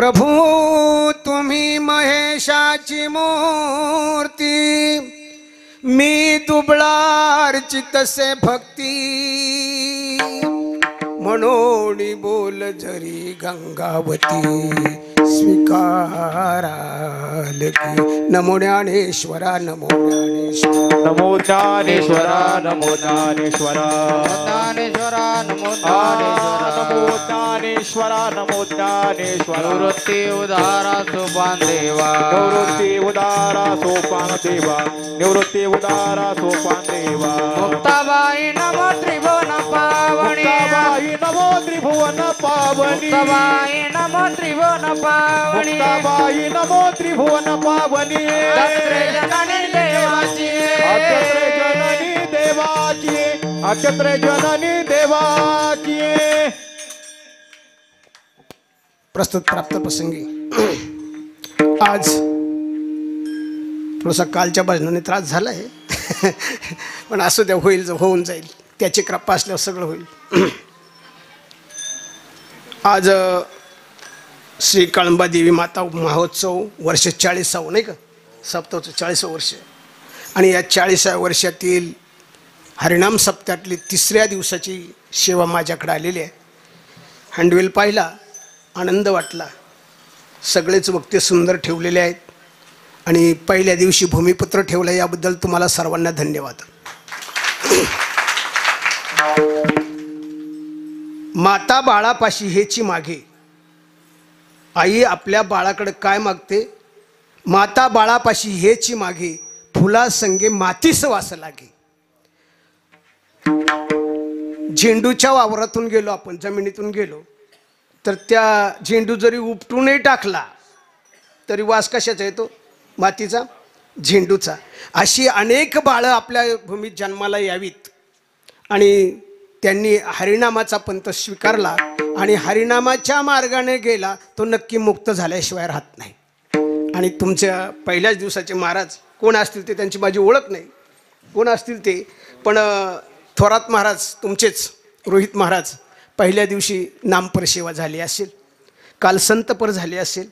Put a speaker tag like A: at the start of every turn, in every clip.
A: प्रभू तुम्ही महेशाची मूर्ती, मी दुबळार्चित से भक्ती, म्हणून बोल जरी गंगावती स्वीकाराल की। नमो ज्ञानेश्वरा नमो ज्ञानेश्वरा
B: नमो ज्ञानेश्वरा नमो ज्ञानेश्वरा
C: ज्ञानेश्वरा नमो
B: ज्ञानेश्वरा नमो ज्ञानेश्वरा
C: निवृत्ती उदारा सोपान देवा
B: निवृत्ती उदारा सोपान देवा निवृत्ती उदारा सोपान देवा
C: मुक्ताबाई नमो त्रिभुवन पावनी
B: मुक्ताबाई नमो त्रिभुवन पावनी
C: मुक्ताबाई नमो त्रिभुवन पावनी
B: मुक्ताबाई नमो त्रिभुवन पावनी
C: दत्रे जननी देवाची
B: अक्षत्रे जननी देवाची अक्षत्रे जननी देवाची।
A: प्रस्तुत प्राप्त प्रसंगी आज थोडासा कालच्या भजनाने त्रास झाला आहे पण असं त्या होऊन जाईल, त्याची कृपा असल्यावर सगळं होईल। आज श्री कळंबा देवी माता महोत्सव वर्ष 40वे नाही का, सप्ताहाचं 40वे वर्ष, आणि या 40व्या वर्षातील हरिनाम सप्त्यातली 3ऱ्या दिवसाची सेवा माझ्याकडे आलेली आहे। हँडवेल पाहिला, आनंद वाटला, सगळेच वक्ते सुंदर ठेवलेले आहेत आणि पहिल्या दिवशी भूमिपुत्र ठेवला, याबद्दल तुम्हाला सर्वांना धन्यवाद। माता बाळापाशी हेची मागे, आई आपल्या बाळाकडे काय मागते? माता बाळापाशी हेची मागे, फुला संगे मातीस वास लागे। झेंडूच्या वावरातून गेलो आपण, जमिनीतून गेलो तर त्या झेंडू जरी उपटूनही टाकला तरी वास कशाचा येतो? मातीचा, झेंडूचा। अशी अनेक बाळं आपल्या भूमीत जन्माला यावीत आणि त्यांनी हरिनामाचा पंथ स्वीकारला आणि हरिनामाच्या मार्गाने गेला तो नक्की मुक्त झाल्याशिवाय राहत नाही। आणि तुमच्या पहिल्याच दिवसाचे महाराज कोण असतील ते, त्यांची माझी ओळख नाही कोण असतील ते, पण थोरात महाराज तुमचेच रोहित महाराज पहिल्या दिवशी नामपर सेवा झाली असेल, काल संतपर झाली असेल।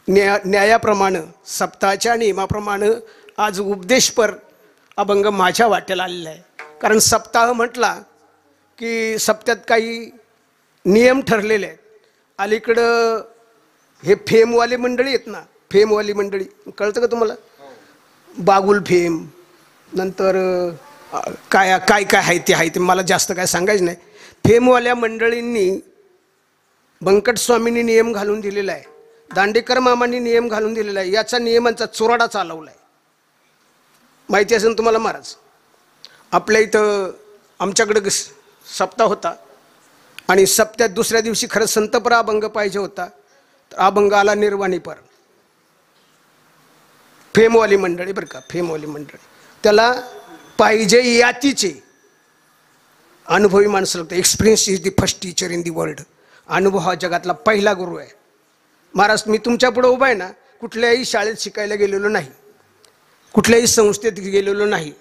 A: न्यायाप्रमाणे सप्ताहाच्या नियमाप्रमाणे आज उपदेशपर अभंग माझ्या वाट्याला आलेला आहे। कारण सप्ताह म्हटला की सप्त्यात काही नियम ठरलेले आहेत। अलीकडं हे फेमवाले मंडळी आहेत ना, फेमवाली मंडळी, कळतं का तुम्हाला? बागुल फेम, नंतर काय काय काय आहे ते मला जास्त काय सांगायचं नाही। फेमवाल्या मंडळींनी बंकट स्वामींनी नियम घालून दिलेला आहे, दांडेकर मामांनी नियम घालून दिलेला आहे, याचा नियमांचा चोराडा चालवला आहे। माहिती असेल तुम्हाला महाराज, आपल्या इथं आमच्याकडं सप्ताह होता आणि सप्त्यात दुसऱ्या दिवशी खरं संतपर अभंग पाहिजे होता, तर अभंग आला निर्वाणीपर। फेमवाली मंडळी बरं का, फेमवाली मंडळी, त्याला पाहिजे यातीचे अनुभवी माणसं लागतं। Experience is the first teacher in the world. अनुभव हा जगातला पहिला गुरु आहे। महाराज मी तुमच्या पुढे उभा आहे ना, कुठल्याही शाळेत शिकायला गेलेलो नाही, कुठल्याही संस्थेत गेलेलो नाही,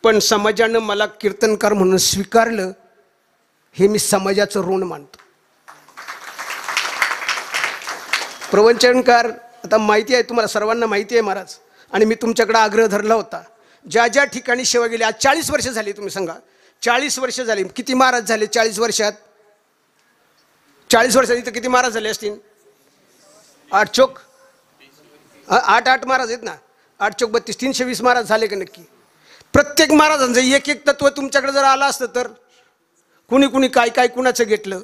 A: पण समाजानं मला कीर्तनकार म्हणून स्वीकारलं, हे मी समाजाचं ऋण मानतो। प्रवचनकार आता माहिती आहे तुम्हाला सर्वांना माहिती आहे महाराज, आणि मी तुमच्याकडे आग्रह धरला होता, ज्या ज्या ठिकाणी सेवा गेली, आज 40 वर्ष झाली, तुम्ही सांगा 40 वर्ष झाली, किती महाराज झाले 40 वर्षात? 40 वर्षात इथं किती महाराज झाले असतील? 8 चोक 8 महाराज आहेत ना, 8 चोक 32, 320 महाराज झाले का नक्की? प्रत्येक महाराजांचं एक एक तत्व तुमच्याकडे जर आलं असतं तर कुणी कुणी काय काय कुणाचं घेतलं?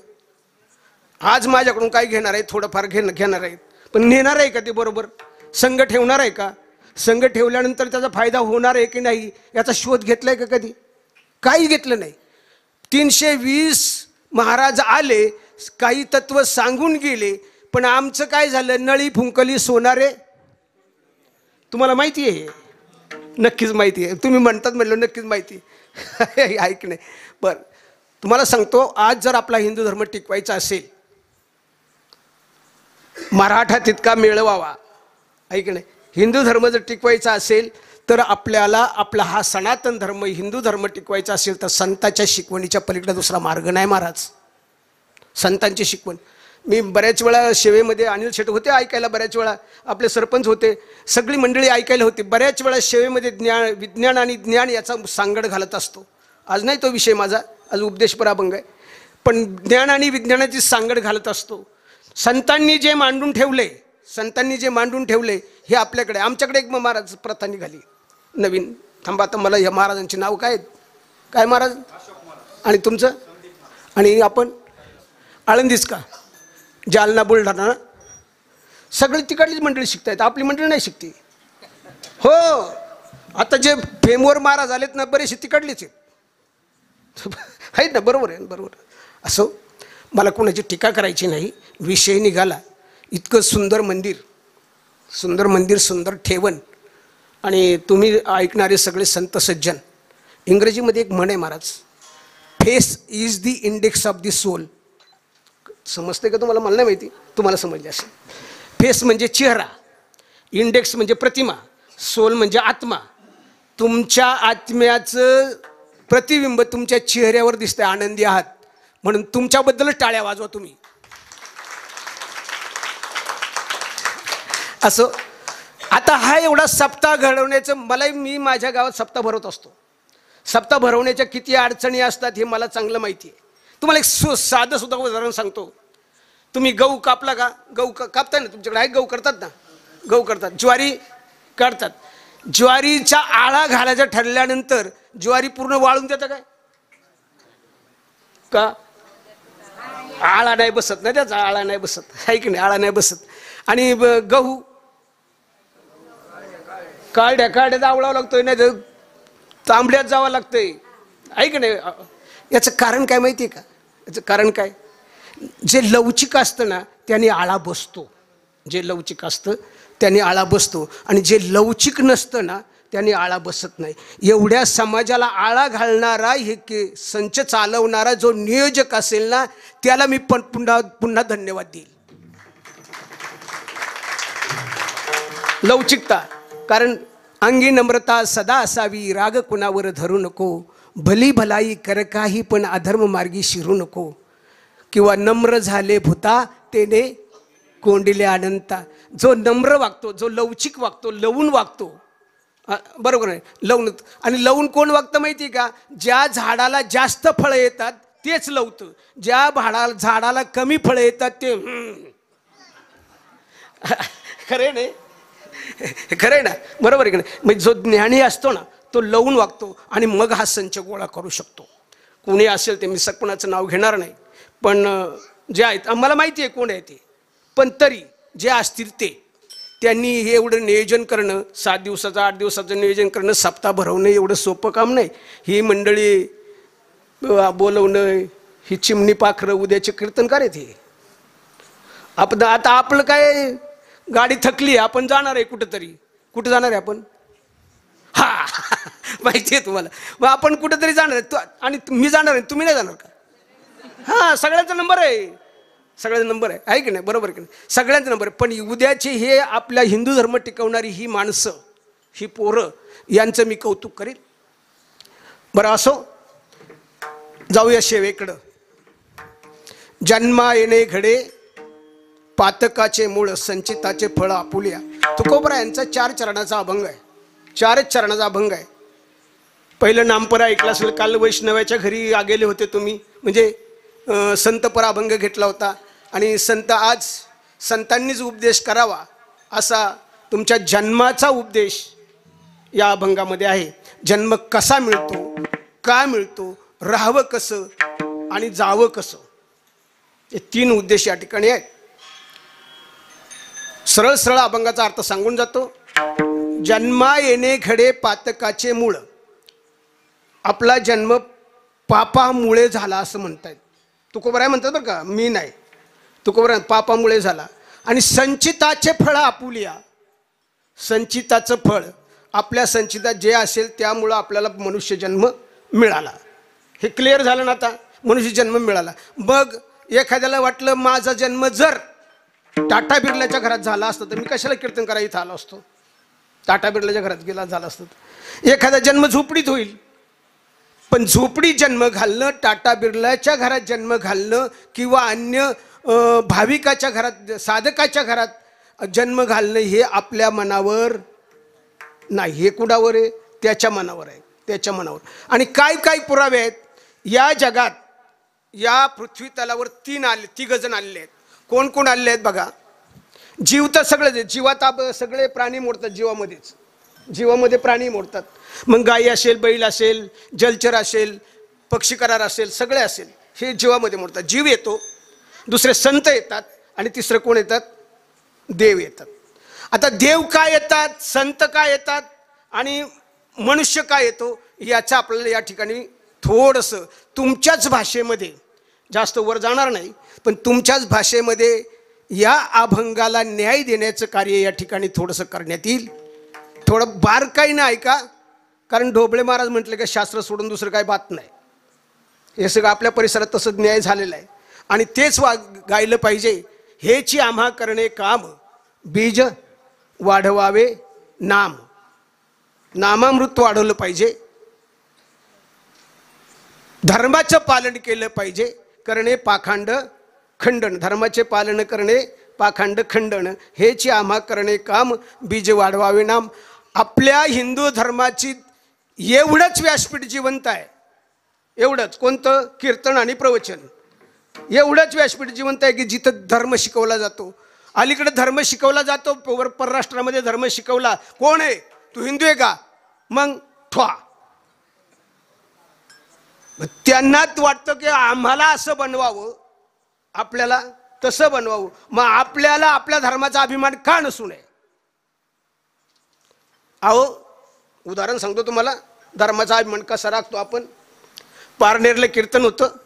A: आज माझ्याकडून काय घेणार आहे? थोडंफार घेणार आहेत, पण नेणार आहे का ते बरोबर? संघ ठेवणार आहे का? संघ ठेवल्यानंतर त्याचा फायदा होणार आहे की नाही याचा शोध घेतलाय का कधी? काही घेतलं नाही। 320 महाराज आले, काही तत्व सांगून गेले, पण आमचं काय झालं? नळी फुंकली सोनारे। तुम्हाला माहिती आहे? नक्कीच माहिती आहे, तुम्ही म्हणतात म्हणलं नक्कीच माहिती ऐक नाही। बरं तुम्हाला सांगतो, आज जर आपला हिंदू धर्म टिकवायचा असेल, मराठा तितका मिळवावा, ऐक नाही, हिंदू धर्म जर टिकवायचा असेल तर आपल्याला आपला हा सनातन धर्म हिंदू धर्म टिकवायचा असेल तर संतांच्या शिकवणीच्या पलीकडे दुसरा मार्ग नाही महाराज। संतांची शिकवण मी बऱ्याच वेळा सेवेमध्ये अनिल शेट होते ऐकायला, बऱ्याच वेळा आपले सरपंच होते, सगळी मंडळी ऐकायला होती. बऱ्याच वेळा सेवेमध्ये विज्ञान आणि ज्ञान याचा सांगड घालत असतो. आज नाही तो विषय माझा, आज उपदेशपर अभंग आहे, पण ज्ञान आणि विज्ञानाची सांगड घालत असतो. संतांनी जे मांडून ठेवले हे आपल्याकडे. आमच्याकडे एक महाराज प्रथा निघाली नवीन. थांबा, आता मला या महाराजांचे नाव काय महाराज? आणि तुमचं? आणि आपण आळंदीच का? जालना, बुलढाणा, सगळी तिकडलीच मंडळी शिकतायत, आपली मंडळी नाही शिकते. हो, आता जे फेमवर महाराज आलेत ना, बरेचसे तिकडलीच आहेत ना. बरोबर आहे, बरोबर. असो, मला कोणाची टीका करायची नाही. विषय निघाला. इतकं सुंदर मंदिर, सुंदर ठेवण, आणि तुम्ही ऐकणारे सगळे संत सज्जन. इंग्रजीमध्ये एक म्हण आहे महाराज, face is the index of the soul. समजते का तुम्हाला? मला नाही माहिती, तुम्हाला समजले असेल. फेस म्हणजे चेहरा, इंडेक्स म्हणजे प्रतिमा, सोल म्हणजे आत्मा. तुमच्या आत्म्याचं प्रतिबिंब तुमच्या चेहऱ्यावर दिसतंय. आनंदी आहात म्हणून तुमच्याबद्दलच टाळ्या वाजवा तुम्ही. असं आता हा एवढा सप्ताह घडवण्याचं मी माझ्या गावात सप्ताह भरवत असतो. सप्ताह भरवण्याच्या किती अडचणी असतात हे मला चांगलं माहिती आहे. तुम्हाला एक साधं सुद्धा उदाहरण सांगतो. तुम्ही गहू कापला का? गहू कापताय ना, तुमच्याकडे आहे गहू करतात ना, गहू करतात, ज्वारी काढतात. ज्वारीचा आळा घालायचा ठरल्यानंतर ज्वारी पूर्ण वाळून देतं काय का? आळा नाही बसत ना, त्याचा आळा नाही बसत, आहे की नाही? आळा नाही बसत. आणि गहू काढ्या आवळावं लागतोय, नाही तर तांबड्यात जावं लागतंय, आहे की नाही? याचं कारण काय माहिती आहे का? याचं कारण काय? जे लवचिक असतं ना त्याने आळा बसतो. जे लवचिक असतं त्याने आळा बसतो, आणि जे लवचिक नसतं ना त्याने आळा बसत नाही. एवढ्या समाजाला आळा घालणारा, हे संच चालवणारा जो नियोजक असेल ना, त्याला मी पण पुन्हा धन्यवाद देईल. लवचिकता, कारण अंगी नम्रता सदा असावी, राग कुणावर धरू नको, भली भलाई कर काही पण अधर्म मार्गी शिरू नको, किंवा नम्र झाले भूता तेने कोंडिले अनंता. जो नम्र वागतो, जो लवचिक वागतो, लवून वागतो, बरोबर आहे? लवून. आणि लवून कोण वागतं माहिती आहे का? ज्या झाडाला जास्त फळं येतात तेच लवतं, ज्या झाडाला कमी फळं येतात ते खरे नाही, खरं आहे ना, बरोबर आहे की नाही? म्हणजे जो ज्ञानी असतो ना तो लवून वागतो, आणि मग हा संच गोळा करू शकतो. कोणी असेल ते, मी कोणाचं नाव घेणार नाही, पण जे आहेत आम्हाला माहिती आहे कोण आहे ते, पण तरी जे असतील त्यांनी हे एवढं नियोजन करणं, 7 दिवसाचं 8 दिवसाचं नियोजन करणं, सप्ताह भरवणं एवढं सोपं काम नाही. ही मंडळी बोलवणं, ही चिमणी पाखरं उद्याचे कीर्तनकार आहेत. हे आपण आता आपलं काय, गाडी थकली, आपण जाणार आहे कुठंतरी. कुठं जाणार आहे आपण? हा माहिती आहे तुम्हाला. मग आपण कुठंतरी जाणार आहे, आणि मी जाणार आहे, तुम्ही नाही जाणार का? हां, सगळ्यांचा नंबर आहे, सगळ्यांचा नंबर आहे की नाही? बरोबर की नाही? सगळ्यांचा नंबर आहे. पण उद्याचे हे आपला हिंदू धर्म टिकवणारी ही माणसं, ही पोरं, यांचं मी कौतुक करीन. बरं, असो, जाऊया सेवेकडं. जन्मा येणे घडे पातकाचे मूळ, संचिताचे फळ आपुल्या. तुकोबरा यांचा 4 चरणाचा अभंग आहे. 4च चरणाचा अभंग आहे. पहिलं नामपरा ऐकला असेल, काल वैष्णवाच्या घरी गेले होते तुम्ही, म्हणजे संतपरा अभंग घेतला होता. आणि आज संतांनीच उपदेश करावा असा तुमच्या जन्माचा उपदेश या अभंगामध्ये आहे. जन्म कसा मिळतो, का मिळतो, राहावं कसं आणि जावं कसं, हे 3 उद्देश या ठिकाणी आहेत. सरळ सरळ अभंगाचा अर्थ सांगून जातो. जन्मा येणे घडे पातकाचे मूळ. आपला जन्म पापामुळे झाला असं म्हणतायत. तुकोबराय म्हणतात बरं का, मी नाही. तुकोबराय पापामुळे झाला. आणि संचिताचे फळ आपुलिया. संचिताचं फळ, आपल्या संचितात जे असेल त्यामुळं आपल्याला मनुष्य जन्म मिळाला. हे क्लिअर झालं ना आता? मनुष्य जन्म मिळाला. मग एखाद्याला वाटलं माझा जन्म जर टाटा बिर्लाच्या घरात झाला असतं तर मी कशाला कीर्तन करायला इथं आलो असतो? टाटा बिर्लाच्या घरात गेला झाला असतं. एखादा जन्म झोपडीत होईल, पण झोपडी जन्म घालणं, टाटा बिर्लाच्या घरात जन्म घालणं, किंवा अन्य भाविकाच्या घरात साधकाच्या घरात जन्म घालणं हे आपल्या मनावर नाही, हे कुणावर आहे? त्याच्या मनावर आहे, त्याच्या मनावर. आणि काय काय पुरावे आहेत? या जगात या पृथ्वी तलावर तिघ जण आलेले आहेत. कोण कोण आलेले आहेत बघा. जीव तर सगळेच आहे, जीवात सगळे प्राणी मोडतात, जीवामध्येच, जीवामध्ये प्राणी मोडतात. मग गाई असेल, बैल असेल, जलचर असेल, पक्षी करार असेल, सगळे असेल, हे जीवामध्ये मोडतात. जीव येतो, दुसरे संत येतात, आणि तिसरं कोण येतात? देव येतात. आता देव काय येतात, संत काय येतात, आणि मनुष्य काय येतो, याचं आपल्याला या ठिकाणी थोडंसं तुमच्याच भाषेमध्ये, जास्त वर जाणार नाही, पण तुमच्याच भाषेमध्ये या अभंगाला न्याय देण्याचं कार्य या ठिकाणी थोडंसं करण्यात येईल. थोडं बारकाईनं ऐका, कारण ढोबळे महाराज म्हटले की शास्त्र सोडून दुसरं काही बात नाही. हे सगळं आपल्या परिसरात तसं न्याय झालेला आहे, आणि तेच गायलं पाहिजे. हेची आम्हा करणे काम, बीज वाढवावे नाम. नामामृत वाढवलं पाहिजे, धर्माचं पालन केलं पाहिजे, करणे पाखांड खंडन. धर्माचे पालन करणे पाखांड खंडन, हेची आम्हा करणे काम, बीज वाढवावे नाम. आपल्या हिंदू धर्माची एवढंच व्यासपीठ जिवंत आहे, एवढंच. कोणतं? कीर्तन आणि प्रवचन. एवढंच व्यासपीठ जिवंत आहे की जिथं धर्म शिकवला जातो. अलीकडे धर्म शिकवला जातो, परराष्ट्रामध्ये धर्म शिकवला. कोण आहे? तू हिंदू आहे का? मग ठवा. त्यांना वाटतं की आम्हाला असं बनवावं, आपल्याला तसं बनवावं. मग आपल्याला आपल्या धर्माचा अभिमान का नसू नये? अहो, उदाहरण सांगतो तुम्हाला, धर्माचा अभिमान कसा राखतो आपण. पारनेरला कीर्तन होतं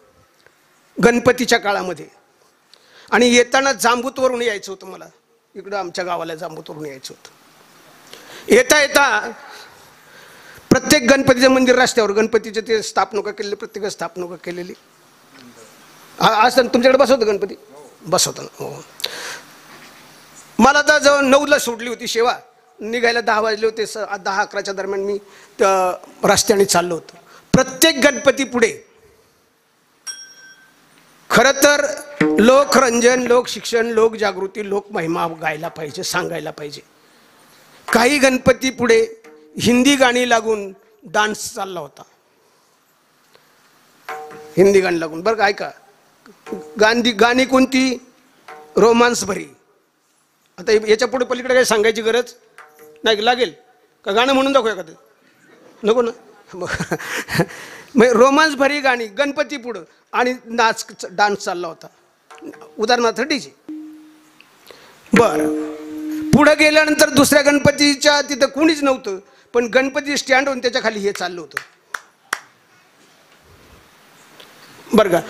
A: गणपतीच्या काळामध्ये, आणि येताना जांबूतवरून यायचं होतं मला. इकडं आमच्या गावाला जांबूतवरून यायचं होतं. येता येता प्रत्येक गणपतीचं मंदिर रस्त्यावर, गणपतीचे ते स्थापनुका केलेली, प्रत्येक स्थापनुका केलेली. आज तुमच्याकडे बसवतं गणपती? बसवतं. हो. मला तर जवळ 9ला सोडली होती सेवा, निघायला 10 वाजले होते. 10-11च्या दरम्यान मी रस्त्याने चाललो होतो. प्रत्येक गणपती पुढे खरं तर लोकरंजन, लोकशिक्षण, लोकजागृती, लोकमहिमा गायला पाहिजे, सांगायला पाहिजे. काही गणपती पुढे हिंदी गाणी लागून डान्स चालला होता. हिंदी गाणी लागून, बरं का, ऐका. गाणी कोणती? रोमांस भरी. आता याच्या पुढे पलीकडे काही सांगायची गरज नाही. लागेल का गाणं म्हणून दाखवूया का? ते नको ना. मग रोमांस भरी गाणी गणपती पुढं, आणि डान्स चालला होता. उदाहरणार्थ डीजे. बरं, पुढं गेल्यानंतर दुसऱ्या गणपतीच्या तिथं कुणीच नव्हतं, पण गणपती स्टँड होऊन त्याच्या खाली हे चाललं होतं, बरं का.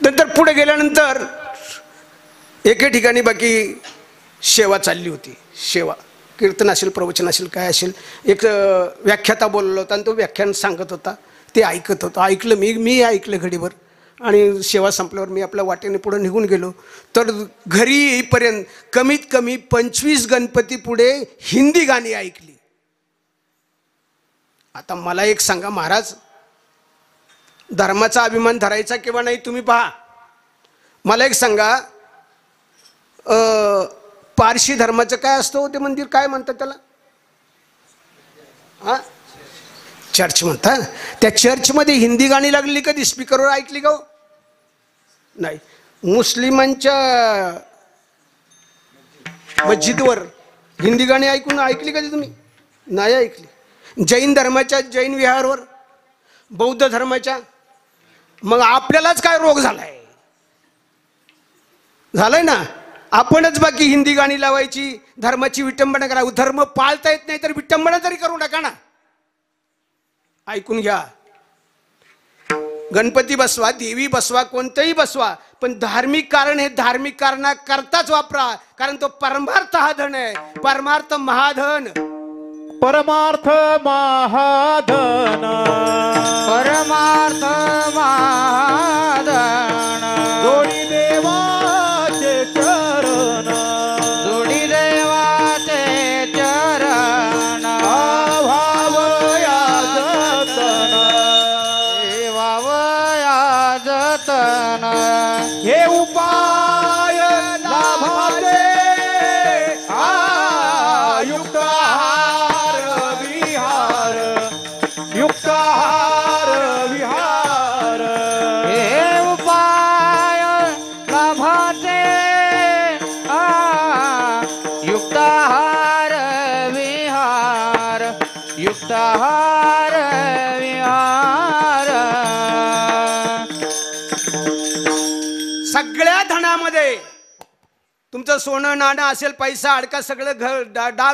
A: नंतर पुढे गेल्यानंतर एके ठिकाणी बाकी सेवा चालली होती. सेवा, कीर्तन असेल, प्रवचन असेल, काय असेल. एक व्याख्याता बोलला होता, आणि तो व्याख्यान सांगत होता. ते ऐकत होतं. ऐकलं मी ऐकलं घडीभर, आणि सेवा संपल्यावर मी आपल्या वाटेने पुढे निघून गेलो. तर घरी येईपर्यंत कमीत कमी 25 गणपती पुढे हिंदी गाणी ऐकली. आता मला एक सांगा महाराज, धर्माचा अभिमान धरायचा किंवा नाही तुम्ही पहा. मला एक सांगा, पारशी धर्माचं काय असतं ते मंदिर, काय म्हणतात त्याला? हा, चर्च म्हणतात. त्या चर्चमध्ये हिंदी गाणी लागली कधी स्पीकरवर ऐकली का? नाही. मुस्लिमांच्या मस्जिदवर हिंदी गाणी ऐकली कधी तुम्ही? नाही ऐकली. जैन धर्माच्या जैन विहारवर, बौद्ध धर्माच्या. मग आपल्यालाच काय रोग झालाय ना? आपणच बाकी हिंदी गाणी लावायची, धर्माची विटंबना करा. धर्म पाळता येत नाही तर विटंबना तरी करू नका ना. ऐकून घ्या. गणपती बसवा, देवी बसवा, कोणतंही बसवा, पण धार्मिक कारण हे धार्मिक कारणाकरताच वापरा, कारण तो परमार्थ हा धन आहे. परमार्थ महाधन,
B: परमार्थ महाधन,
C: परमार्थ महाधन.
B: जोडी देवाचे चरण,
C: जोडी देवाचे चरण.
B: भावया जतन,
C: वावया जतन.
B: हे उपाय
C: निराहार विहार
A: सगळ्या धनामध्ये तुमचं सोनं नाणं असेल, पैसा अडका, सगळं घर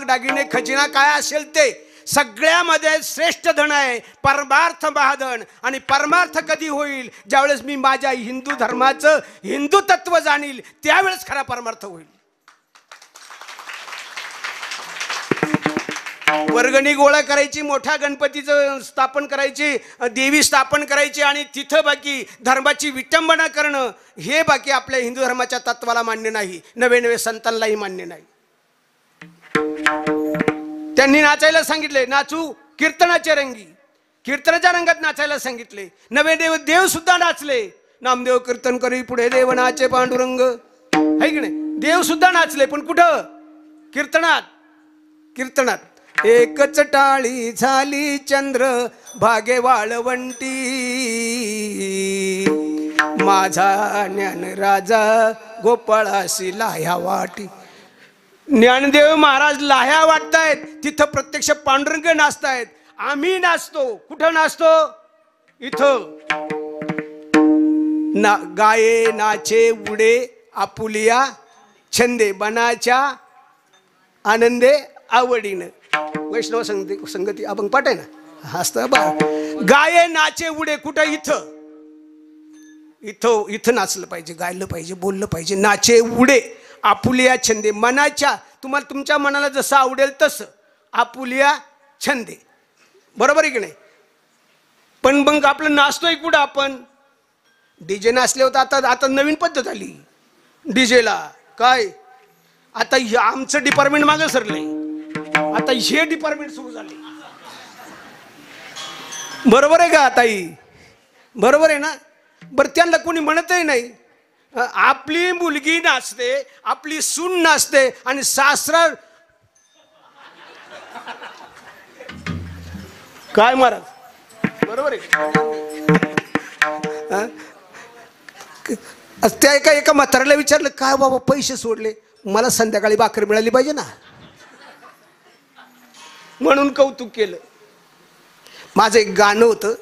A: दागिने खजिना काय असेल ते सगळ्यामध्ये श्रेष्ठ धन आहे परमार्थ महाधन. आणि परमार्थ कधी होईल? ज्यावेळेस मी माझ्या हिंदू धर्माचं हिंदू तत्व जाणील त्यावेळेस खरा परमार्थ होईल. वर्गणी गोळा करायची, मोठ्या गणपतीचं स्थापन करायची, देवी स्थापन करायची आणि तिथं बाकी धर्माची विटंबना करणं हे बाकी आपल्या हिंदू धर्माच्या तत्वाला मान्य नाही, नवे नवे संतांनाही मान्य नाही. त्यांनी नाचायला सांगितले, नाचू कीर्तनाच्या रंगी, कीर्तनाच्या रंगात नाचायला सांगितले. नवे देव देव सुद्धा नाचले. नामदेव कीर्तन करी पुढे देव नाचे पांडुरंग, है की नाही? देव सुद्धा नाचले, पण कुठं? कीर्तनात. कीर्तनात एकच टाळी झाली चंद्र भागे वाळवंटी, माझा ज्ञान राजा गोपाळाशी लाह्या वाटी. ज्ञानदेव महाराज लाह्या वाटतायत, तिथं प्रत्यक्ष पांडुरंग नाचतायत. आम्ही नाचतो. कुठं नाचतो? इथं. ना गाये नाचे उडे आपुलिया छंदे बनाच्या आनंदे आवडीनं. वैष्णव संगती अभंग पाठ आहे ना, हसतं बा. गाये नाचे उडे कुठं? इथं. इथं इथं नाचलं पाहिजे, गायलं पाहिजे, बोललं पाहिजे. नाचे उडे आपुलिया छंदे, मनाच्या, तुम्हाला तुमच्या मनाला जसं आवडेल तसं आपुलिया छंदे. बरोबर आहे की नाही? पण मग आपलं नाचतोय कुठं आपण? डीजे नाचले होतं. आता नवीन पद्धत आली डीजेला. काय आता आमचं डिपार्टमेंट मागं सरलंय, आता हे डिपार्टमेंट सुरू झाले. बरोबर आहे का ताई? बरोबर आहे ना? बरं, त्यांना कोणी म्हणतही नाही. आपली मुलगी नाचते, आपली सून नाचते आणि सासरा काय महाराज? बरोबर आहे. त्या एका म्हाताऱ्याला विचारलं, काय बाबा पैसे सोडले? मला संध्याकाळी भाकर मिळाली पाहिजे ना, म्हणून कौतुक केलं. माझं एक गाणं होतं,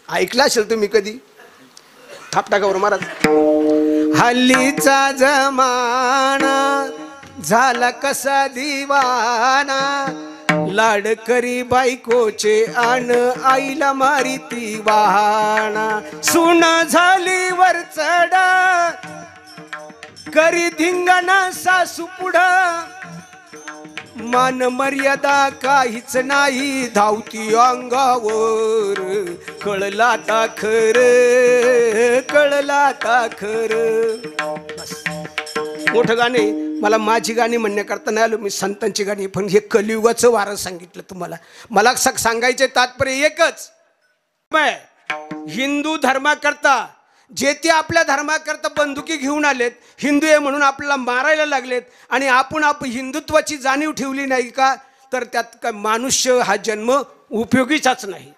A: ऐकलं असेल तुम्ही कधी. थापटाकावर महाराज. हल्लीचा जमाना झाला कसा दिवाना, लाड करी बायकोचे आण आईला मारिती वाहना. सून झाली वर चढा करी धिंगाणा सासू पुढं, मान मर्यादा काहीच नाही धावती अंगावर. कळला आता खर, कळला आता खर. मोठं गाणे मला माझी गाणी म्हणण्याकरता नाही आलो मी, संतांची गाणी. पण हे कलियुगाचं वारं सांगितलं तुम्हाला. मला सांगायचे तात्पर्य एकच, हिंदू धर्माकरता जे ते आपल्या धर्माकरता बंदुकी घेऊन आलेत, हिंदू आहे म्हणून आपल्याला मारायला लागलेत, आणि आपण हिंदुत्वाची जाणीव ठेवली नाही का, तर त्यात काय मनुष्य हा जन्म उपयोगीचाच नाही.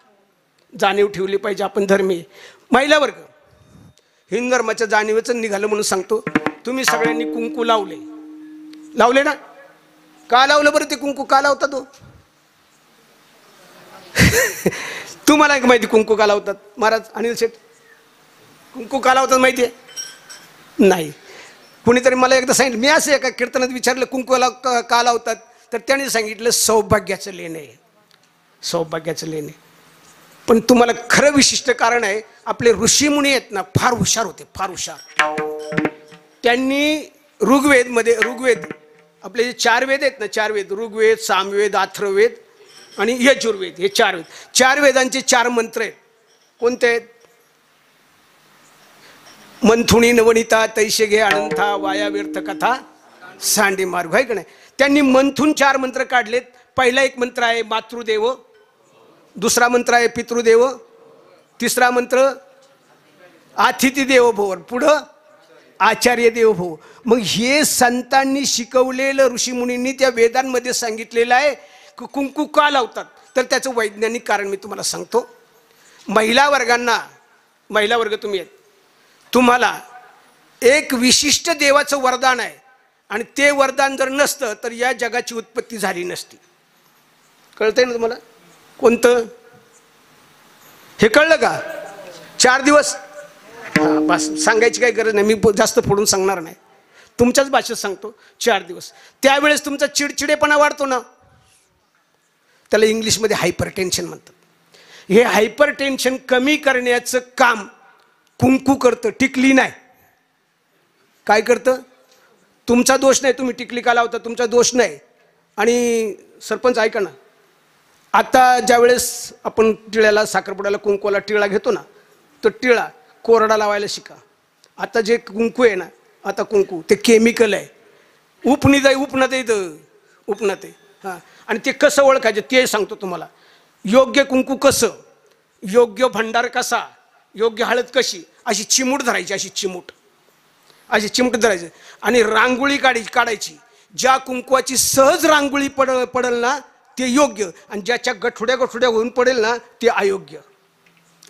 A: जाणीव ठेवली पाहिजे आपण धर्मी. महिला वर्ग हिंदू धर्माच्या जाणीवेचं निघालं म्हणून सांगतो. तुम्ही सगळ्यांनी कुंकू लावले ना? का लावलं बरं ते कुंकू? का लावतात तो? तुम्हाला एक माहिती कुंकू का लावतात? महाराज अनिल शेठ, कुंकू का लावतात माहिती आहे? नाही. कुणीतरी मला एकदा सांगितलं, मी असं एका कीर्तनात विचारलं कुंकू का लावतात, तर त्याने सांगितलं सौभाग्याचं लेणे, सौभाग्याचं लेणे. पण तुम्हाला खरं विशिष्ट कारण आहे, आपले ऋषीमुनी आहेत ना, फार हुशार होते, फार हुशार. त्यांनी ऋग्वेद आपले जे 4 वेद आहेत ना, 4 वेद, ऋग्वेद, सामवेद, अथर्ववेद आणि यजुर्वेद, हे 4 वेद, 4 वेदांचे 4 मंत्र आहेत. कोणते आहेत? मंथुणी नवनीता तैशे घे अनंथा वाया व्यर्थ कथा सांडी मार्ग, आहे का नाही? त्यांनी मंथून 4 मंत्र काढलेत. पहिला एक मंत्र आहे मातृदेव, दुसरा मंत्र आहे पितृदेव, तिसरा मंत्र अतिथी देवो भव, पुढं आचार्य देवो भव. मग हे संतांनी शिकवलेलं ऋषीमुनींनी त्या वेदांमध्ये सांगितलेलं आहे. कुंकू का लावतात, तर त्याचं वैज्ञानिक कारण मी तुम्हाला सांगतो. महिला वर्ग तुम्ही आहेत, तुम्हाला एक विशिष्ट देवाचं वरदान आहे, आणि ते वरदान जर नसतं तर या जगाची उत्पत्ती झाली नसती. कळतंय ना तुम्हाला? कोणतं? हे कळलं का? 4 दिवस. बस सांगायची काही गरज नाही, मी जास्त फोडून सांगणार नाही, तुमच्याच भाषेत सांगतो. 4 दिवस. त्यावेळेस तुमचा चिडचिडेपणा वाढतो ना, त्याला इंग्लिशमध्ये हायपर टेन्शन म्हणतात. हे हायपर टेन्शन कमी करण्याचं काम कुंकू करतं, टिकली नाही. काय करतं? तुमचा दोष नाही, तुम्ही टिकली का लावता, तुमचा दोष नाही. आणि सरपंच ऐका ना, आता ज्यावेळेस आपण टिळ्याला, साखरपुड्याला, कुंकूला टिळा घेतो ना, तो टिळा कोरडा लावायला शिका. आता जे कुंकू आहे ना, आता कुंकू ते केमिकल आहे, उपणत आहे. हां, आणि ते कसं ओळखायचं ते सांगतो तुम्हाला. योग्य कुंकू कसं, योग्य भंडार कसा, योग्य हळद कशी, अशी चिमूट धरायची, अशी चिमूट धरायची आणि रांगोळी काढायची. ज्या कुंकवाची सहज रांगोळी पडेल ना ते योग्य, आणि ज्याच्या गठुड्या होऊन पडेल ना ते अयोग्य.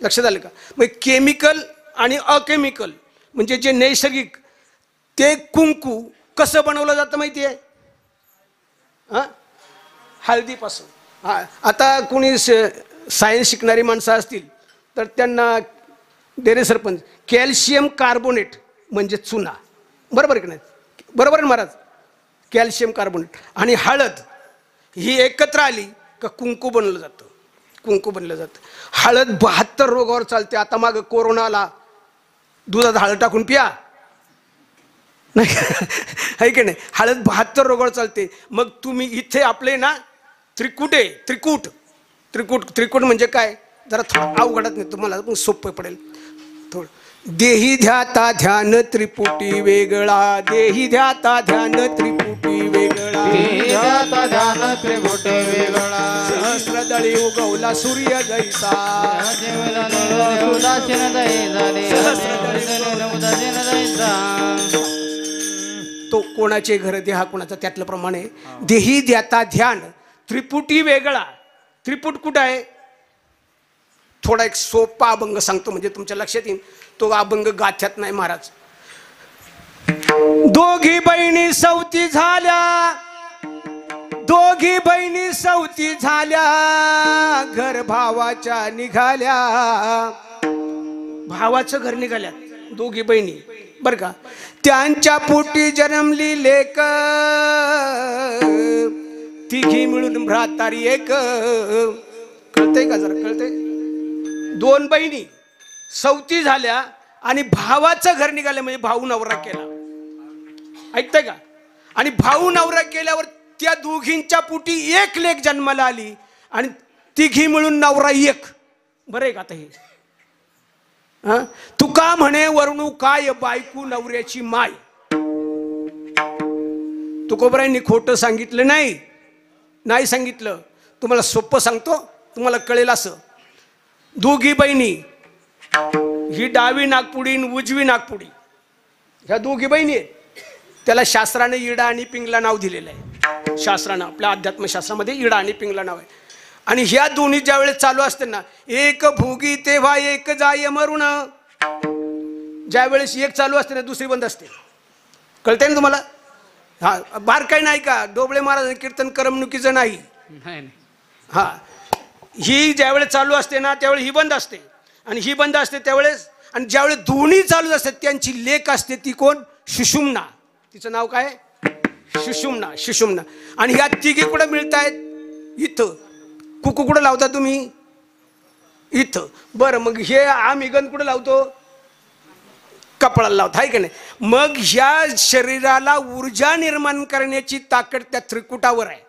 A: लक्षात आलं का? मग केमिकल आणि अकेमिकल म्हणजे जे नैसर्गिक ते कुंकू कसं बनवलं जातं माहिती आहे? हां, हळदीपासून. हां, आता कोणी सायन्स शिकणारी माणसं असतील तर त्यांना डेरे सरपंच कॅल्शियम कार्बोनेट म्हणजे चुना, बरोबर की नाही? बरोबर ना महाराज? कॅल्शियम कार्बोनेट आणि हळद ही एकत्र आली का कुंकू बनलं जातं. हळद 72 रोगावर चालते. आता मागं कोरोना आला, दुधात हळद टाकून पिया, नाही आहे की नाही? हळद 72 रोगावर चालते. मग तुम्ही इथे आपले ना त्रिकूट म्हणजे काय? जरा थोडं अवघडत नाही तुम्हाला, मग सोपं पडेल थोडं. देही ध्याता ध्यान त्रिपुटी वेगळा, देही ध्याता ध्यान त्रिपुटी वेगळा,
C: ध्यान त्रिपुटी वेगळा.
A: सहस्रदळी उगवला सूर्य जैसा, तो कोणाचे घर देहा कोणाचा, त्यातलं प्रमाणे देही ध्याता ध्यान त्रिपुटी वेगळा. त्रिपुट कुठं आहे? थोडा एक सोपा अभंग सांगतो म्हणजे तुमच्या लक्षात येईल. तो अभंग गाथ्यात नाही महाराज. दोघी बहिणी सवती झाल्या, घर भावाच्या निघाल्या. भावाचं घर निघाल्या दोघी बहिणी, बर का? त्यांच्या पोटी जन्मली लेक, तिघी मिळून भ्रातारी एक. कळतंय का? जरा कळतंय? 2 बहिणी सवती झाल्या आणि भावाचं घर निघालं म्हणजे भाऊ नवरा केला. ऐकताय का? आणि भाऊ नवरा केल्यावर त्या दोघींच्या पोटी एक लेक जन्माला आली आणि तिघी मिळून नवरा एक. बरं आहे का? आता हे तुका म्हणे वरणू काय बायकू नवऱ्याची माय. तुकोबरायांनी खोटं सांगितलं नाही सांगितलं. तुम्हाला सोपं सांगतो, तुम्हाला कळेल असं. दोघी बहिणी, ही डावी नागपुडी उजवी नागपुडी, ह्या दोघी बहिणी आहेत. त्याला शास्त्राने इडा आणि पिंगला नाव दिलेलं आहे. शास्त्रानं, आपल्या अध्यात्मशास्त्रामध्ये इडा आणि पिंगला नाव आहे. आणि ह्या दोन्ही ज्या वेळेस चालू असते ना, एक भोगी तेव्हा एक जाय मरून. ज्या वेळेस एक चालू असते ना दुसरी बंद असते. कळतंय ना तुम्हाला? हा, बार काही नाही का? डोबळे महाराज कीर्तन करमणुकीचं नाही. हा, ही ज्यावेळेस चालू असते ना त्यावेळेस ही बंद असते, आणि ही बंद असते त्यावेळेस. आणि ज्यावेळेस दोन्ही चालू असतात त्यांची लेक असते ती कोण? सुषुम्ना. तिचं नाव काय? सुषुम्ना. आणि ह्या तिघी कुठं मिळतायत? इथं. कुकू कुठं लावता तुम्ही? इथं. बरं, मग हे आम्ही गंध कुठं लावतो? कपाळाला लावतो, आहे की नाही? मग ह्या शरीराला ऊर्जा निर्माण करण्याची ताकद त्या त्रिकुटावर आहे.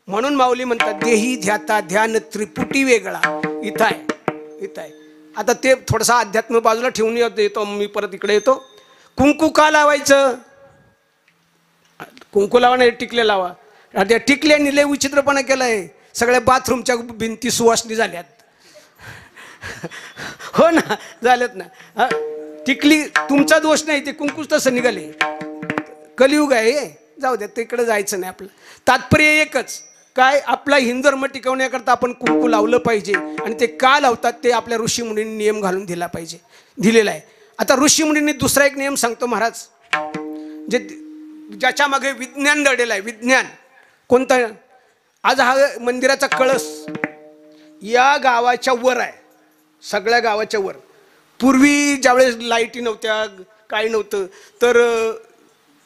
A: म्हणून माऊली म्हणतात देही ध्याता ध्यान त्रिपुटी वेगळा. इथं आहे. आता ते थोडासा अध्यात्म बाजूला ठेवून येतो, मी परत इकडे येतो. कुंकू का लावायचं? कुंकू लावा नाही, टिकले लावा. त्या टिकल्याने लय विचित्रपणा केलाय. सगळ्या बाथरूमच्या भिंती सुवासनी झाल्यात. हो ना, झाल्यात ना. टिकली तुमचा दोष नाही, ते कुंकूच तसं निघाले. कलियुग आहे, जाऊ द्या, तिकडे जायचं नाही. आपलं तात्पर्य एकच, काय? आपला हिंदू धर्म टिकवण्याकरता आपण कुंकू लावलं पाहिजे. आणि ते का लावतात ते आपल्या ऋषीमुनींनी नियम घालून दिलेला आहे. आता ऋषीमुनींनी दुसरा एक नियम सांगतो महाराज, ज्याच्या मागे विज्ञान दडलेलं आहे. विज्ञान कोणतं? आज हा मंदिराचा कळस, या गावाच्या वर आहे, सगळ्या गावाच्या वर. पूर्वी ज्यावेळेस लाईटी नव्हत्या, काही नव्हतं, तर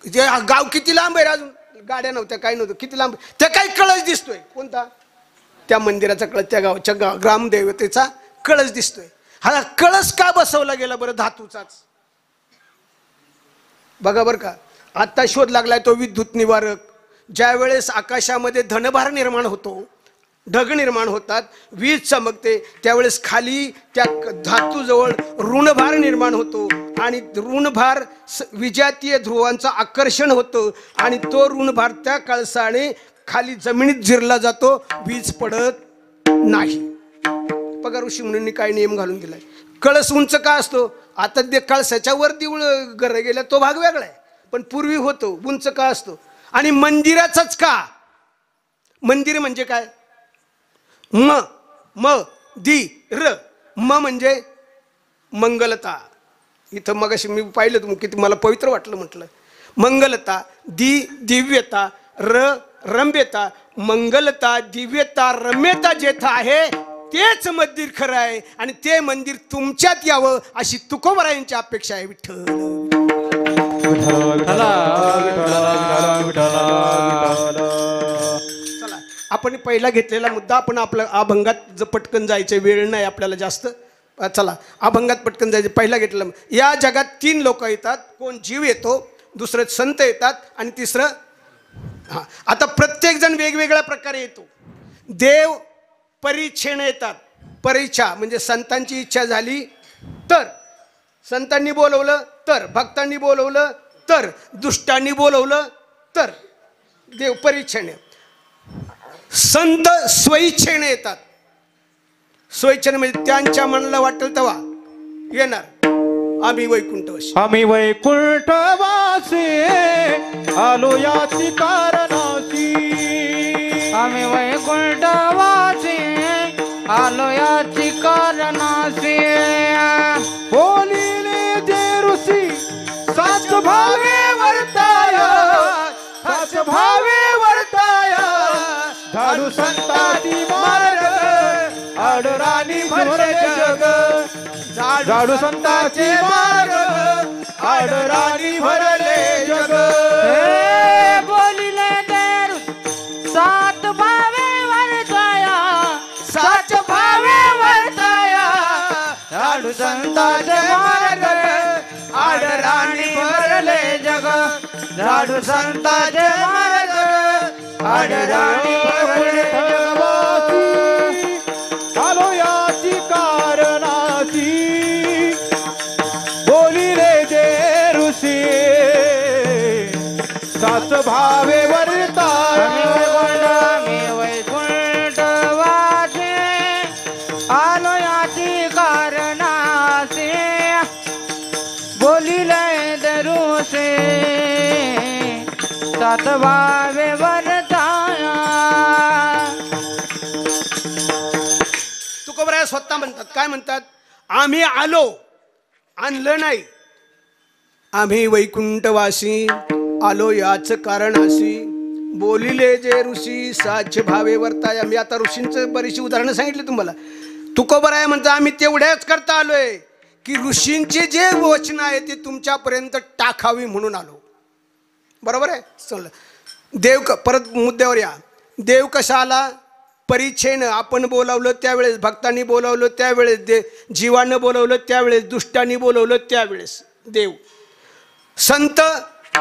A: जे गाव किती लांब आहे, अजून गाड्या नव्हत्या, काही नव्हतं, किती लांब. त्या काही कळस दिसतोय, कोणता? त्या मंदिराचा कळस, त्या गावच्या ग्रामदेवतेचा कळस दिसतोय. हा कळस का बसवला गेला बरं? धातूचाच. बघा बरं का, आता शोध लागलाय तो विद्युत निवारक. ज्या वेळेस आकाशामध्ये धनभार निर्माण होतो, ढग निर्माण होतात, वीज चमकते, त्यावेळेस खाली त्या धातूजवळ ऋणभार निर्माण होतो आणि ऋणभार विजातीय ध्रुवांचं आकर्षण होतं आणि तो ऋणभार त्या कळसाने खाली जमिनीत जिरला जातो, वीज पडत नाही. बघा ऋषी मुनींनी काय नियम घालून दिलाय. कळस उंच का असतो? आता ते कळसाच्या वर देऊळ घर गेल्या तो भाग वेगळा आहे, पण पूर्वी होतो उंच का असतो? आणि मंदिराचाच का? मंदिर म्हणजे काय? म म दी र. म म्हणजे मंगलता. इथं मग अशी मी पाहिलं तुम्ही किती मला पवित्र वाटलं, म्हटलं मंगलता, दिव्यता, रम्यता. मंगलता, दिव्यता, रम्यता जेथं आहे तेच मंदिर खरं आहे आणि ते मंदिर तुमच्यात यावं अशी तुकोबरायांची अपेक्षा आहे. विठ्ठल चला, आपण पहिला घेतलेला मुद्दा आपण आपल्या अभंगात पटकन जायचं, वेळ नाही आपल्याला जास्त. चला अभंगात पटकन जायचं. पहिला घेतलेला, या जगात 3 लोक येतात. कोण? जीव येतो, दुसरं संत येतात आणि तिसरं आता प्रत्येक जण वेगवेगळ्या प्रकारे येतो. देव परीक्षेने येतात. परीक्षा म्हणजे संतांची इच्छा झाली तर, संतांनी बोलवलं तर, भक्तांनी बोलवलं तर, दुष्टांनी बोलवलं तर देव परीक्षेने. संत स्वइच्छेने येतात. स्वइच्छेने म्हणजे त्यांच्या मनाला वाटेल तेव्हा येणार. आम्ही वैकुंठवासी,
B: आम्ही वैकुंठवासी आलो याची कारणाची.
C: आम्ही वैकुंठवासी आलो याची कारणासी.
B: बोलिले जे ऋषी साच भावे वर्ताया, साच भावे वर्ताया. झाडू संताची मार्ग आडराणी भरले जग. झाडू संताचे मार्ग आडराणी भरले जग.
C: बोलिले देर सात भावे वर्ताया, सात भावे वर्ताया.
B: झाडू संताचे मार्ग आडराणी भरले जग. झाडू संताचे मार्ग आडराणी भरले जग. आलो याची कारणाची बोलिले जे ऋषी साच भावे वर्ताया.
C: आम्ही वैकुंठवासी आलो याची कारणासी. बोलिले दरुसे सात भावे वर्ताया.
A: तुकोबराया स्वतः म्हणतात, काय म्हणतात? आम्ही आलो, आणलं नाही. आम्ही वैकुंठवासी आलो याच कारणासी. बोलिले जे ऋषी साच भावे वर्ताया. मी आता ऋषींचं बरीचशी उदाहरणं सांगितली तुम्हाला. तुकोबराया म्हणतात आम्ही तेवढ्याच करता आलोय की ऋषींचे जे वचन आहे ते तुमच्यापर्यंत टाकावी म्हणून आलो. बरोबर आहे. चल देव परत मुद्द्यावर या. देव कसा आला? परीक्षेनं. आपण बोलावलं त्यावेळेस, भक्तांनी बोलावलं त्यावेळेस, जीवानं बोलावलं त्यावेळेस, दुष्टांनी बोलावलं त्यावेळेस देव. संत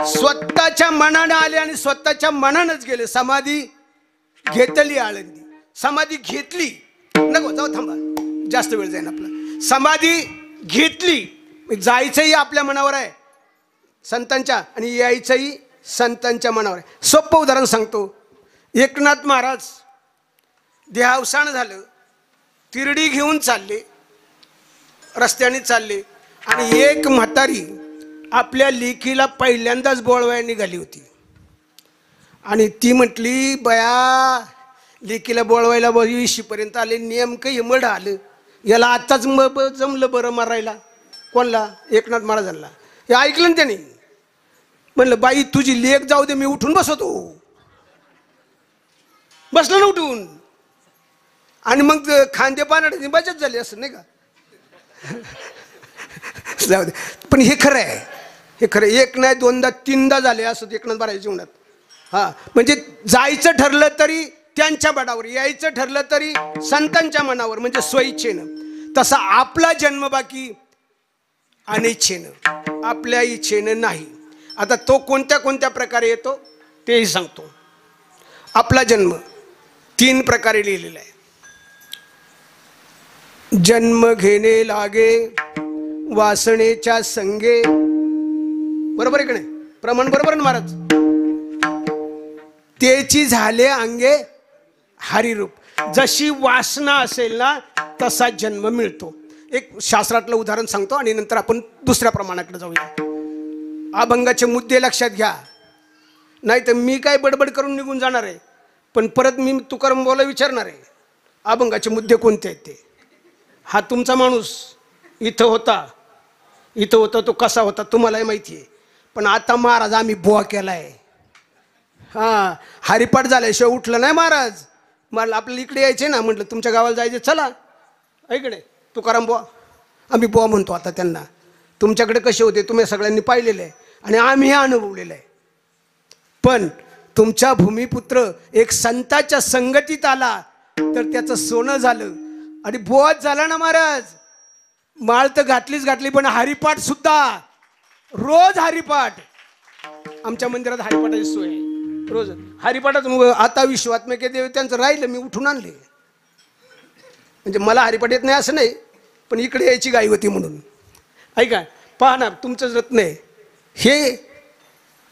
A: स्वतःच्या मनानं आले आणि स्वतःच्या मनानंच गेले. समाधी घेतली आळंदी. समाधी घेतली, नको जाऊ, थांबा, जास्त वेळ जाईल आपला. समाधी घेतली, जायचंही आपल्या मनावर आहे संतांच्या आणि यायचंही संतांच्या मनावर आहे. सोपं उदाहरण सांगतो. एकनाथ महाराज देहावसान झालं, तिरडी घेऊन चालले, रस्त्याने चालले आणि एक म्हातारी आपल्या लेकीला पहिल्यांदाच बोळवाया निघाली होती आणि ती म्हटली, बया लेकीला बोळवायला 20पर्यंत आले, नेमकं हे मढ आलं, याला आत्ताच जमलं बरं मारायला. कोणला? एकनाथ महाराजांना. हे ऐकलं ना त्याने. म्हणलं बाई तुझी लेक जाऊ दे, मी उठून बसवतो. बसलं ना उठून. आणि मग खांदे पानाची बचत झाली असं नाही का? जाऊ दे. पण हे खरं आहे, हे खरं. एक नाही दोनदा तीनदा झाले असं एकनाथ भरायच्या जीवनात. हा म्हणजे जायचं ठरलं तरी त्यांच्या बडावर, यायचं ठरलं तरी संतांच्या मनावर, म्हणजे स्वइच्छेनं. तसा आपला जन्म बाकी अनिच्छेनं, आपल्या इच्छेनं नाही. आता तो कोणत्या कोणत्या प्रकारे येतो तेही सांगतो. आपला जन्म 3 प्रकारे लिहिलेला आहे. जन्म घेणे लागे वासनेच्या संगे. बरोबर आहे का नाही? प्रमाण बरोबर ना महाराज? त्याची झाले अंगे हरिरूप. जशी वासना असेल ना तसा जन्म मिळतो. एक शास्त्रातलं उदाहरण सांगतो आणि नंतर आपण दुसऱ्या प्रमाणाकडे जाऊया. अभंगाचे मुद्दे लक्षात घ्या, नाही तर मी काय बडबड करून निघून जाणार आहे, पण परत मी तुकाराम बोला विचारणार आहे अभंगाचे मुद्दे कोणते आहेत ते. हा तुमचा माणूस इथं होता तो कसा होता तुम्हालाही माहिती आहे. पण आता महाराज आम्ही बुवा केलाय. हां, हरिपाठ झाल्याशिवाय उठलं नाही महाराज. मला आपल्याला इकडे यायचे ना, म्हटलं तुमच्या गावाला जायचे, चला इकडे तुकाराम बुवा. आम्ही बुवा म्हणतो आता त्यांना. तुमच्याकडे कसे होते तुम्ही सगळ्यांनी पाहिलेलं आहे आणि आम्ही हे अनुभवलेलं आहे. पण तुमचा भूमिपुत्र एक संताच्या संगतीत आला तर त्याचं सोनं झालं आणि बुवाच झाला ना महाराज. माळ तर घातली पण हरिपाठ सुद्धा रोज. हरिपाठ आमच्या मंदिरात हरिपाठाची सोय आहे रोज. हरिपाठात आता विश्वात्मके देव त्यांचं राहिलं, मी उठून आणले. म्हणजे मला हरिपाठ येत नाही असं नाही, पण इकडे यायची गाई होती म्हणून. ऐका, पहा ना, तुमचंच रत्न आहे हे.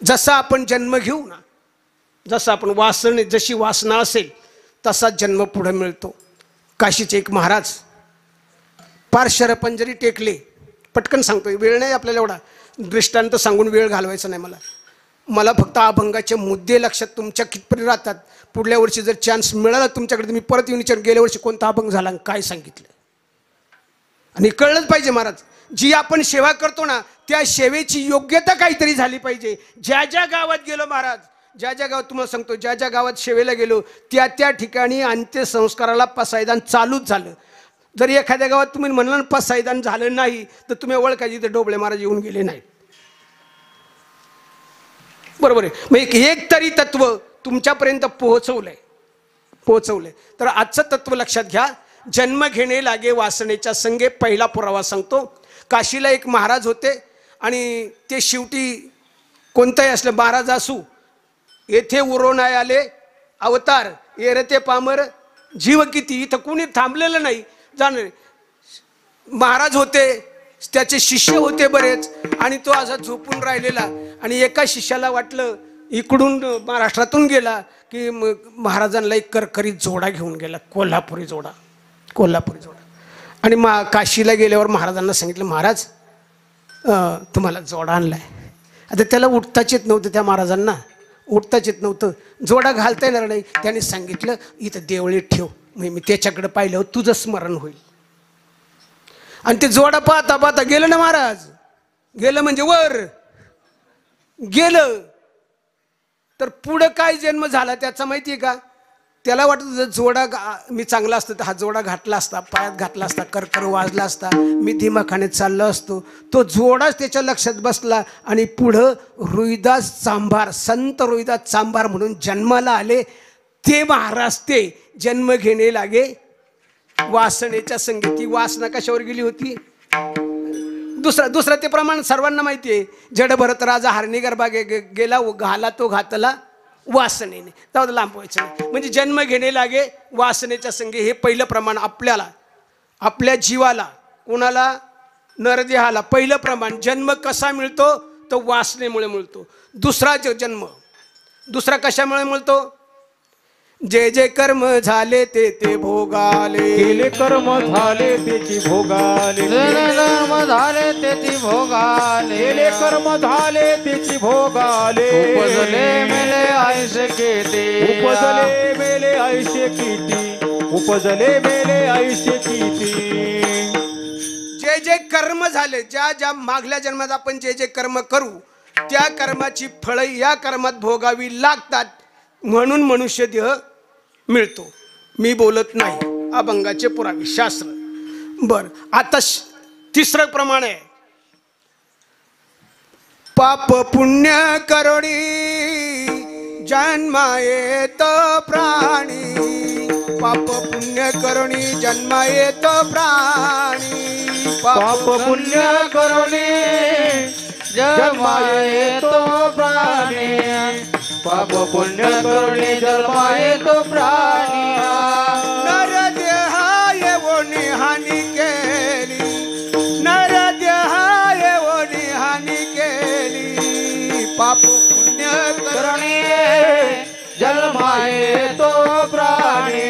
A: जसा आपण जन्म घेऊ ना, जसं आपण जशी वासना असेल तसा जन्म पुढे मिळतो. काशीचे एक महाराज पार शरपंजरी टेकले. पटकन सांगतोय, वेळ नाही आपल्याला एवढा दृष्टांत सांगून वेळ घालवायचा नाही मला फक्त अभंगाचे मुद्दे लक्षात तुमच्या कितपर्यंत राहतात. पुढल्या वर्षी जर चान्स मिळाला तुमच्याकडे, मी परत येऊन विचार गेल्या वर्षी कोणता अभंग झाला काय सांगितलं. आणि कळलंच पाहिजे महाराज, जी आपण सेवा करतो ना त्या सेवेची योग्यता काहीतरी झाली पाहिजे. ज्या ज्या गावात गेलो महाराज, ज्या ज्या गावात तुम्हाला सांगतो, ज्या ज्या गावात सेवेला गेलो त्या ठिकाणी अंत्यसंस्काराला पसायदान चालूच झालं. जर एखाद्या गावात तुम्ही म्हणलं ना पसायदान झालं नाही तर तुम्ही ओळखायची तर डोबळे महाराज येऊन गेले नाही. बरोबर आहे. मग एक तरी तत्व तुमच्यापर्यंत पोहोचवलंय. तर आजचं तत्व लक्षात घ्या. जन्म घेणे लागे वासनेच्या संगे. पहिला पुरावा सांगतो. काशीला एक महाराज होते आणि ते शेवटी कोणताही असलं महाराज असू, येथे उरोनाय आले अवतार, येरते पामर जीव किती. इथं कुणी थांबलेलं नाही जाणार. महाराज होते, त्याचे शिष्य होते बरेच, आणि तो असा झोपून राहिलेला. आणि एका शिष्याला वाटलं इकडून महाराष्ट्रातून गेला की महाराजांना एक करकरीत जोडा घेऊन गेला, कोल्हापुरी जोडा. आणि काशीला गेल्यावर महाराजांना सांगितलं, महाराज तुम्हाला जोडा आणलाय. आता त्याला उठताच येत नव्हतं, त्या महाराजांना उठताच येत नव्हतं, जोडा घालता येणार नाही. त्याने सांगितलं इथं देवळीत ठेव, मी त्याच्याकडे पाहिलं तुझं स्मरण होईल. आणि ते जोडा पाहता पाहता गेलं ना महाराज. गेलं म्हणजे वर गेलं. तर पुढं काय जन्म झाला त्याचा माहिती आहे का? त्याला वाटतं जर जोडा मी चांगला असतो तर हा जोडा घातला असता, पायात घातला असता, करकर वाजला असता, मी धीमाखाने चाललो असतो. तो जोडाच त्याच्या लक्षात बसला आणि पुढं रोहिदास चांभार, संत रोहिदास चांभार म्हणून जन्माला आले. ते महाराज ते जन्म घेणे लागे वासनेच्या संगती. वासना कशावर गेली होती? दुसरा ते प्रमाण सर्वांना माहिती आहे. जड भरत राजा हरणी गर्भा गेला, घाला तो घातला वासनेने. जाऊ लांब व्हायचं नाही. म्हणजे जन्म घेणे लागे वासनेच्या संगे हे पहिलं प्रमाण आपल्याला, आपल्या जीवाला, कोणाला? नरदेहाला. पहिलं प्रमाण जन्म कसा मिळतो? तो वासनेमुळे मिळतो. दुसरा कशामुळे मिळतो? जे जे कर्म झाले ते भोगाले.
B: केले कर्म झाले त्याची भोगाले.
C: कर्म झाले तेची भोगाले.
B: केले कर्म झाले त्याची भोगाले.
C: उपजले मेले आयुष्य किती.
B: उपजले मेले आयुष्य किती. उपजले मेले आयुष्य किती.
A: जे जे कर्म झाले, ज्या मागल्या जन्मात आपण जे जे कर्म करू त्या कर्माची फळं या कर्मात भोगावी लागतात. म्हणून मनुष्य देह मिळतो. मी बोलत नाही, अभंगाचे पुरावे शास्त्र. बर, आता तिसरं प्रमाण आहे. पाप पुण्य करुणी जन्मा येतो प्राणी. पाप पुण्य करुणी जन्मा येतो प्राणी.
C: पाप पुण्य करुणी जन्मा येतो प्राणी. पाप पुण्य करुणी जन्मा येतो प्राणी.
A: नर देहाये ओनी हानी केली. नर देहाये ओनी हानी केली. पाप पुण्य
C: करुणी जन्मा येतो प्राणी.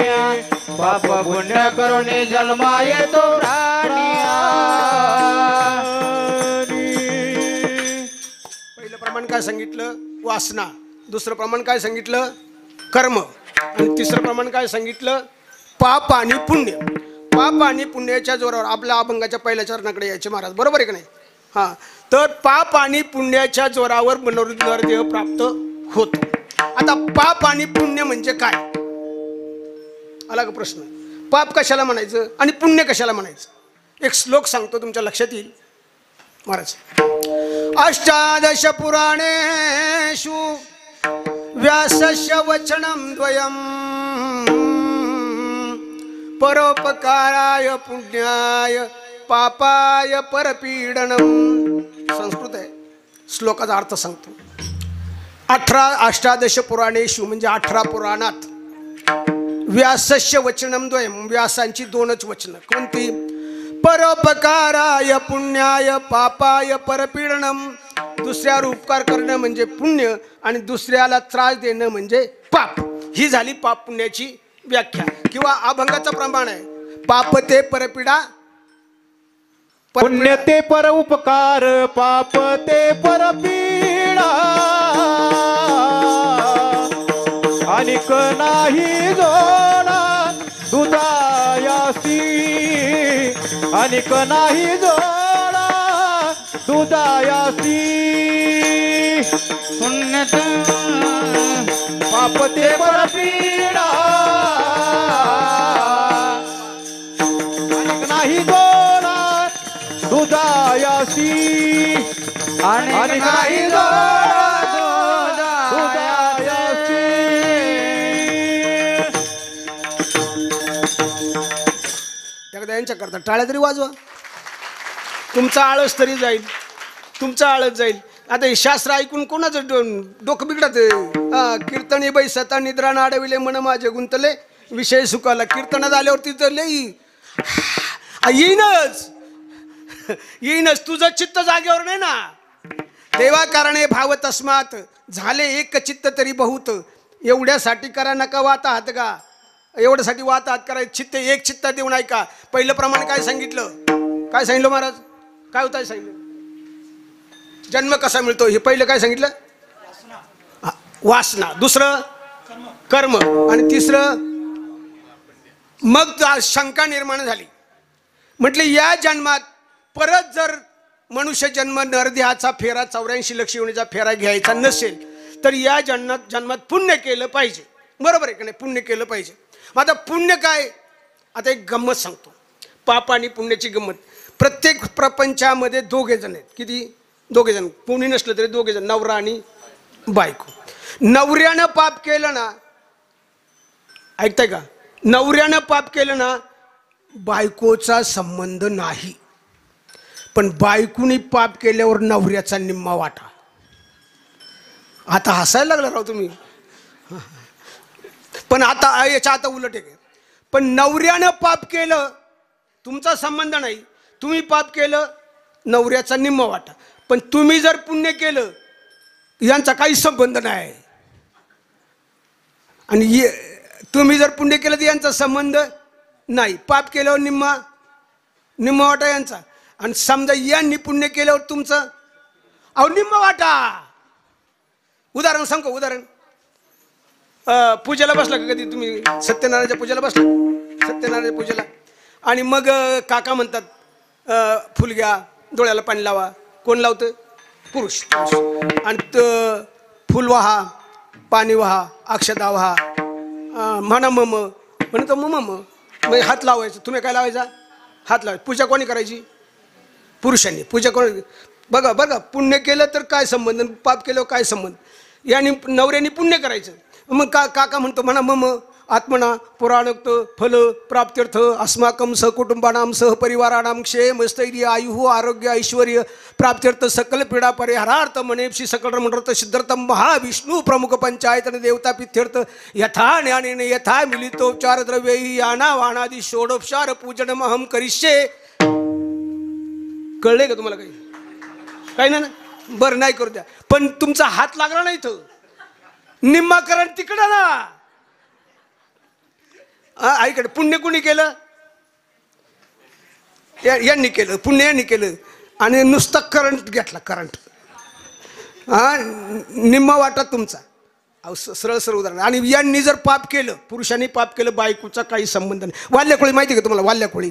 C: पाप पुण्य करुणी जन्मा येतो प्राणी.
A: पहिलं प्रमाण काय सांगितलं? वासना. दुसरं प्रमाण काय सांगितलं? कर्म. आणि तिसरं प्रमाण काय सांगितलं? पाप आणि पुण्य. पाप आणि पुण्याच्या जोरावर आपल्या अभंगाच्या पहिल्या चरणाकडे यायचे महाराज, बरोबर आहे का नाही? हां, तर पाप आणि पुण्याच्या जोरावर नरदेह प्राप्त होतो. आता पाप आणि पुण्य म्हणजे काय? आला का प्रश्न? पाप कशाला म्हणायचं आणि पुण्य कशाला म्हणायचं? एक श्लोक सांगतो, तुमच्या लक्षात येईल महाराज. अष्टादश पुराणेषु व्यासस्य वचनं द्वयम् परोपकाराय पुण्याय पापाय परपीडनम्. संस्कृत आहे, श्लोकाचा अर्थ सांगतो. 18 अष्टादश पुराणेषु म्हणजे 18 पुराणात व्यासस्य वचनं द्वयम्, व्यासांची 2च वचनं. कोणती? परोपकाराय पुण्याय पापाय परपीडनम्. दुसऱ्यावर उपकार करणं म्हणजे पुण्य आणि दुसऱ्याला त्रास देणं म्हणजे पाप. ही झाली पाप पुण्याची व्याख्या किंवा अभंगाचं प्रमाण आहे. पाप ते परपीडा,
B: पुण्य ते पर उपकार, पाप ते परपीडा. अनिक नाही जोडा दुधायासी. अनिक नाही जोडा दुधायासी.
C: पुण्य
B: पाप ते परपीडा. अनिक नाही जोडा दुधायासी.
C: आणि
B: नाही दुधायासी.
A: एकदा यांच्या करता टाळ्या तरी वाजवा, तुमचा आळस तरी जाईल, तुमचा आळस जाईल. आता हे शास्त्र ऐकून कोणाचं डोकं बिघडत? कीर्तनी बाई सता निद्रा नाडविले मन माझे गुंतले विषय सुखाला. कीर्तनात आल्यावरती तर लई येईनच येईनच. तुझं चित्त जागेवर नाही ना. देवा कारणे भाव तस्मात झाले एक चित्त तरी बहुत. एवढ्यासाठी करा नका वाता हात का. एवढ्यासाठी वाता हात करायचं. चित्त एक चित्त देऊन ऐका. पहिलं प्रमाण काय सांगितलं? काय सांगितलं महाराज? काय होतं सांगितलं? जन्म कसा मिळतो हे पहिलं काय सांगितलं? वासना. दुसरं कर्म. आणि तिसरं मग शंका निर्माण झाली. म्हटले या जन्मात परत जर मनुष्य जन्म नरदेहाचा फेरा 84 लक्ष योनीचा फेरा घ्यायचा नसेल तर या जन्मात पुण्य केलं पाहिजे. बरोबर आहे का नाही? पुण्य केलं पाहिजे. मग आता पुण्य काय? आता एक गंमत सांगतो, पाप आणि पुण्याची गंमत. प्रत्येक प्रपंचामध्ये 2 जण आहेत. किती? 2 जण. कोणी नसलं तरी 2 जण, नवरा आणि बायको. नवऱ्यानं पाप केलं ना, ऐकताय का? नवऱ्यानं पाप केलं ना, बायकोचा संबंध नाही. पण बायकोनी पाप केल्यावर नवऱ्याचा निम्मा वाटा. आता हसायला लागला राव तुम्ही. पण आता याच्या आता उलट आहे. पण नवऱ्यानं पाप केलं, तुमचा संबंध नाही. तुम्ही पाप केलं, नवऱ्याचा निम्मा वाटा. पण तुम्ही जर पुण्य केलं, यांचा काही संबंध नाही. आणि तुम्ही जर पुण्य केलं तर यांचा संबंध नाही. पाप केल्यावर निम्मा वाटा यांचा. आणि समजा यांनी पुण्य केल्यावर तुमचं निम्मा वाटा. उदाहरण सांगू. उदाहरण, पूजेला बसला का कधी तुम्ही? सत्यनारायणच्या पूजेला बसला, सत्यनारायण पूजेला. आणि मग काका म्हणतात फुल घ्या, डोळ्याला पाणी लावा. कोण लावतं? पुरुष. आणि फुल वाहा, पाणी वाहा, अक्षता वाहा, म्हणा मम म्हणतो मम. मग हात लावायचं. तुम्ही काय लावायचा? हात लावायचा. पूजा कोणी करायची? पुरुषांनी. पूजा कोणी? बघा बघा, पुण्य केलं तर काय संबंध, पाप केलं काय संबंध. याने नवऱ्याने पुण्य करायचं. मग काका म्हणतो म्हणा मम आत्मना पुराणोक्त फल प्राप्त्यर्थ अस्माकं सहकुटुंबानां सहपरिवाराणां क्षेम स्थैर्य आयुः आरोग्य ऐश्वर्य प्राप्त्यर्थ सकल पीडा परिहारार्थ मनेपशी सकल रमणर्थ सिद्धार्थम महाविष्णू प्रमुख पंचायतन देवता पित्यर्थ यथा ज्ञानेन यथा मिलितोपचार द्रव्यैः याना वाणादी षोडोपचार पूजनम अहम करिष्ये. कळले का तुम्हाला? काही नाही ना? बरं, नाही करू द्या. पण तुमचा हात लागला नाही इथं. निम्माकरण तिकडं ना. आईकडे पुण्य कुणी केलं? यांनी केलं. पुण्य यांनी केलं आणि नुसतं करंट घेतला. करंट निम्मा वाटा तुमचा. सरळ सरळ उदाहरण. आणि यांनी जर पाप केलं, पुरुषांनी पाप केलं, बायकोचा काही संबंध नाही. वाल्याकोळी माहिती का तुम्हाला? वाल्याकोळी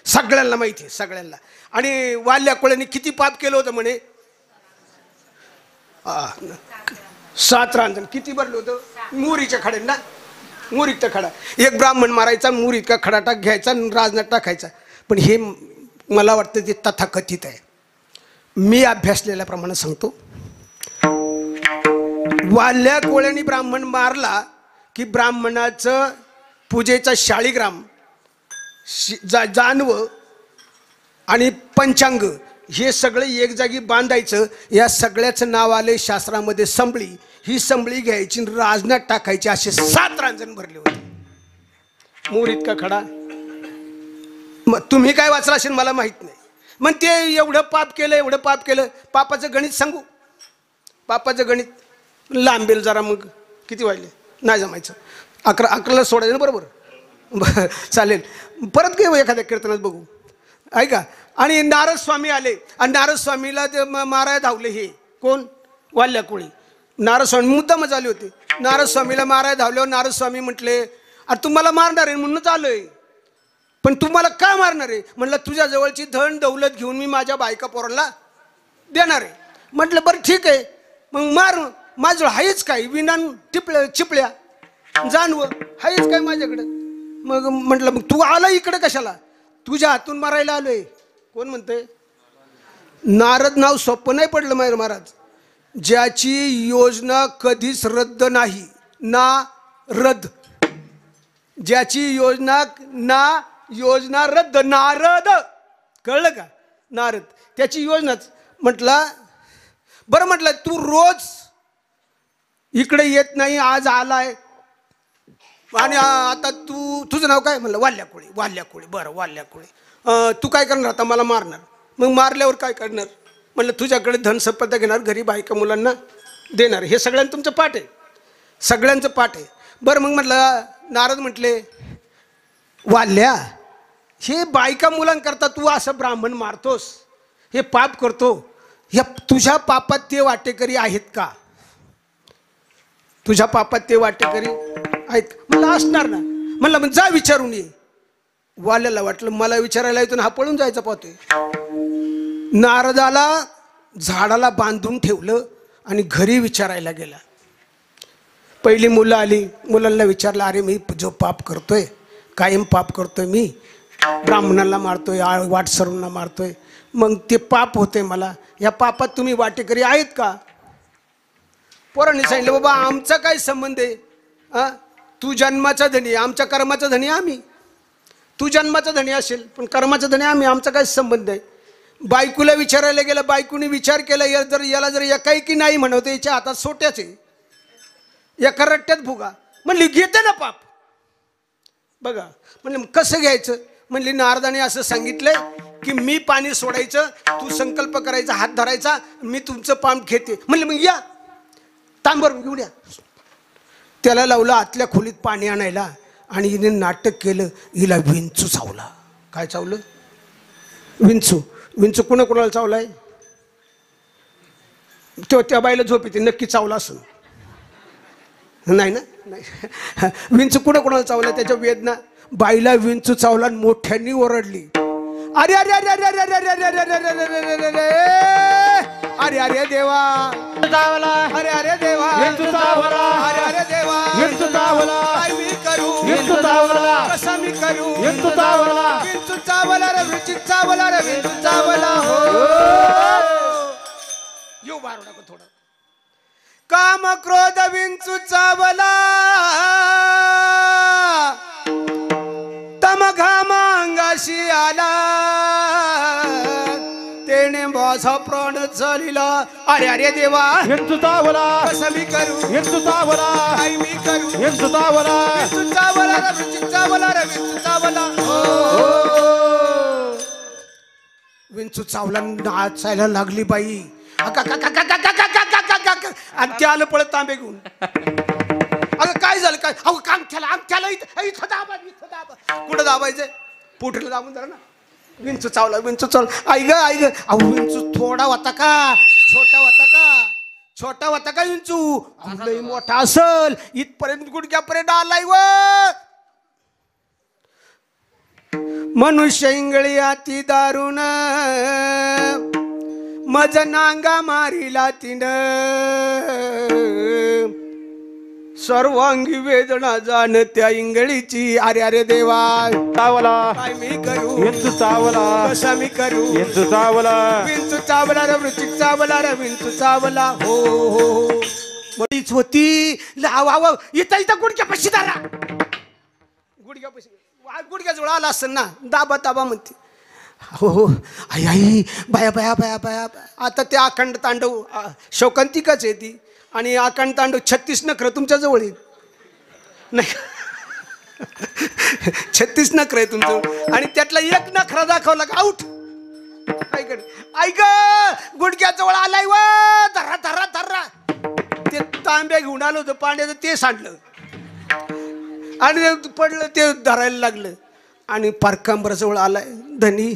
A: सगळ्यांना माहिती आहे, सगळ्यांना. आणि वाल्याकोळ्यांनी किती पाप केलं होतं म्हणे? 7 रांजण. किती भरलं होतं? मोरीच्या खड्यांना. मोरीत खडा एक ब्राह्मण मारायचा, मोरीत का खडा घ्यायचा, राजनात टाकायचा. पण हे मला वाटतं ते तथाकथित आहे. मी अभ्यासलेल्याप्रमाणे सांगतो. वाल्या कोळ्यांनी ब्राह्मण मारला की ब्राह्मणाचं पूजेचा शाळीग्राम, जानवं आणि पंचांग हे सगळे एक जागी बांधायचं. या सगळ्याचं नाव आले शास्त्रामध्ये संबळी. ही संबळी घ्यायची, राजनात टाकायची. असे 7 रांजण भरले होते. मोर इतका खडा. मग तुम्ही काय वाचला असेल मला माहित नाही. मग ते एवढं पाप केलं, एवढं पाप केलं. पापाचं गणित सांगू? पापाचं गणित लांबेल जरा. मग किती वाजले? नाही जमायचं. 11ला सोडायचं ना, बरोबर? चालेल. परत घेऊ एखाद्या कीर्तनात बघू, ऐका. आणि नारद स्वामी आले आणि नारद स्वामीला ते मारायला धावले. हे कोण? वाल्या कोळी. नारद स्वामी मुद्दामच आले होते. नारद स्वामीला मारायला धावल्यावर नारद स्वामी म्हटले, अरे तुम्हाला मारणार आहे म्हणूनच आलोय, पण तुम्हाला का मारणार आहे? म्हटलं तुझ्या जवळची धन दौलत घेऊन मी माझ्या बायका पोराला देणार आहे. म्हटलं बरं ठीक आहे, मग मार. माझं हायच काय? विनान चिपळ्या जानवं हायच काय माझ्याकडं? मग म्हटलं मग तू आला इकडे कशाला? तुझ्या हातून मारायला आलोय. कोण म्हणतंय? नारद नाव सोपं नाही पडलं मायर महाराज. ज्याची योजना कधीच रद्द नाही ना रद्द. ज्याची योजना रद्द. नारद. कळलं का? नारद त्याची योजनाच. म्हटलं बरं, म्हटलं तू रोज इकडे येत नाही, आज आलाय आणि आता तुझं नाव काय? म्हणलं वाल्याकोळी. वाल्याकोळी. बरं वाल्याकोळी. तू काय करणार आता? मला मारणार. मग मारल्यावर काय करणार? म्हणलं तुझ्याकडे धनसंपदा घेणार, घरी बायका मुलांना देणार. हे सगळ्यांचं तुमचं पाठ आहे, सगळ्यांचं पाठ आहे. बरं मग म्हटलं, नारद म्हटले वाल्या, हे बायका मुलांकरता तू असं ब्राह्मण मारतोस, हे पाप करतो. या तुझ्या पापात ते वाटेकरी आहेत का? तुझ्या पापात ते वाटेकरी आहेत? म्हणलं असणार ना. म्हणलं मग जा विचारून ये. वाल्याला वाटलं मला विचारायला येतो ना, हा पळून जायचा पाहतोय. नारदाला झाडाला बांधून ठेवलं आणि घरी विचारायला गेला. पहिली मुलं आली. मुलांना विचारलं, अरे मी जो पाप करतोय, कायम पाप करतोय मी, ब्राह्मणाला मारतोय, वाटसरूंना मारतोय, मग ते पाप होते मला. या पापात तुम्ही वाटेकरी आहेत का? पोरांनी सांगितलं, बाबा आमचा काय संबंध आहे? तू जन्माचा धनी, आमच्या कर्माचा धनी आम्ही. तू जन्माचा धनी असेल पण कर्माचा धनी आम्ही, आमचा काय संबंध आहे? बायकोला विचारायला गेला. बायकोने विचार केला, याला जर एकाएकी नाही म्हणवते, याच्या हातात सोट्याच आहे, एका रट्ट्यात भुगा. म्हणली घेते ना पाप. बघा म्हणलं कसं घ्यायचं? म्हणली नारदाने असं सांगितलंय की मी पाणी सोडायचं, तू संकल्प करायचा, हात धरायचा, मी तुमचं पाप घेते. म्हणलं मग या तांबर घेऊन या. त्याला लावलं आतल्या खोलीत पाणी आणायला आणि हिने नाटक केलं. हिला विंचू चावला. काय चावलं? विंचू. विंचू कोणाला चावलाय? त्या बाईला झोप येते, नक्की चावला असं नाही ना? नाही. विंचू कोणाला चावला? त्याच्या वेदना. बाईला विंचू चावला आणि मोठ्यांनी ओरडली, अरे अरे अरे अरे अरे अरे अरे अरे अरे अरे अरे देवा, अरे अरे देवा, अरे अरे देवा, काय मी करू, कसा मी करू, रुचिक चावला रे विंचू चावला हो येऊ बारू नको थोडं काम क्रोध विंचू चावला तम घाम अंगाशी आला तेने माझा प्राण चालिला अरे अरे देवा
B: विंचू चावला
A: कसं मी करू
B: विंचू चावला
A: काय मी करू
B: विंचू चावला
A: विंचू चावला रे विंचू चावला रे विंचू चावला विंचू चावला नाचायला लागली बाई आणि ते आलं पळत तांबे घेऊन अगं काय झालं काय अहो अंगठ्याला इथं दाबा कुठं दाबायचंय पोटला दाबून जरा ना विंचू चावला आई ग अहो विंचू थोडा होता का छोटा होता का विंचू लई मोठा असल इथपर्यंत गुडघ्यापर्यंत आलाय व मनुष्य इंगळी अति दारुण मज नांगा मारिला तिन सर्वांगी वेदना जाण त्या इंगळीची अरे अरे देवा
B: चावला
A: काय मी करू
B: विंचू चावला
A: कसा मी करू
B: विंचू चावला
A: विंचू चावला रे वृचिक चावला रे विंचू चावला हो मडीच होती लावा इथं गुडघ्यापाशी दारा गुडघ्याजवळ आला असेल ना दाबा म्हणते हो आई बाया आता ते अखंड तांडव शौकांतिकाच आहे ती आणि अखंड तांडव 36 नखरं तुमच्या जवळ येईल नाही 36 नखरं आहे तुमचं आणि त्यातला एक नखरा दाखवला का आउट ऐक गुडघ्याजवळ आलाय व धर्रा ते तांब्या घेऊन आलो होतं पाण्याचं ते सांडलं आणि पडलं ते धरायला लागलं आणि पारकांबराजवळ आलाय धनी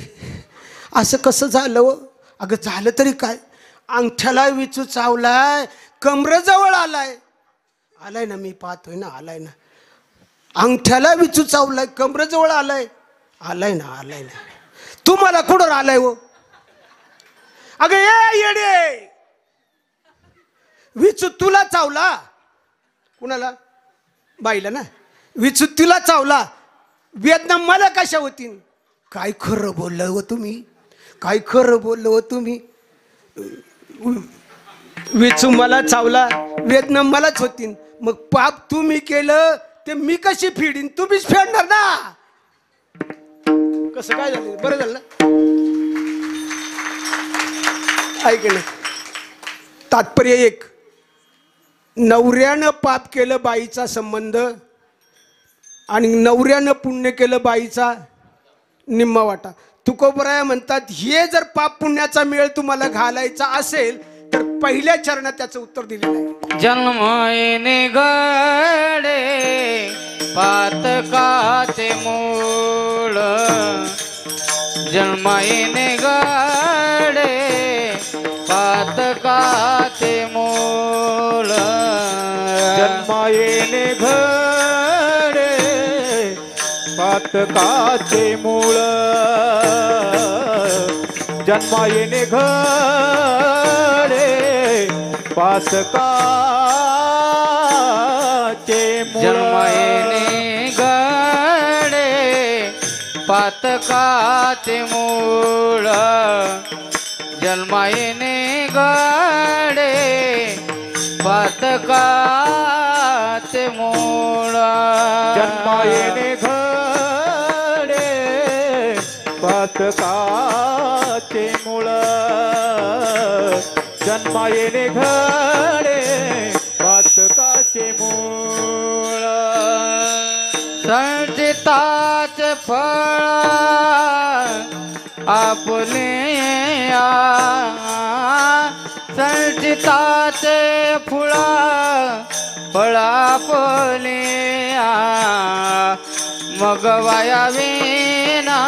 A: असं कसं झालं अगं झालं तरी काय अंगठ्याला विचू चावलाय कमरेजवळ आलाय ना मी पाहतोय ना आलाय ना अंगठ्याला विचू चावलाय कमरेजवळ आलाय ना तू मला कुठं आलाय हो अगं ये येडे विचू तुला चावला कुणाला बाईला ना विचू तुला चावला वेदना मला कशा होतील काय खरं बोललं हो तुम्ही विचू मला चावला वेदना मलाच होतील मग पाप तुम्ही केलं ते मी कशी फेडीन तुम्हीच फेडणार ना कसं काय झालं बरं झालं ना ऐक ना तात्पर्य एक नवऱ्यानं पाप केलं बाईचा संबंध आणि नवऱ्यानं पुण्य केलं बाईचा निम्मा वाटा तुकोबराया म्हणतात हे जर पाप पुण्याचा मेळ तुम्हाला घालायचा असेल तर पहिल्या चरणात त्याचं उत्तर दिलेलं आहे
C: जन्म येणे गडे पातकाचे मूळ जन्म येणे गडे पातकाचे मूळ
B: जन्म येणे घडे पातकाचे मूळ जन्म येणे घडे पातकाचे मूळ
C: जन्म येणे गडे पातकाचे मूळ जन्म येणे गडे पातकाचे मूळ
B: जन्म येणे घडे पातकाचे मूळ जन्म येणे घडे पातकाचे मूळ
C: संचिताचे फळ आपले संचिताचे फुळ फळ आपले मग वायाविना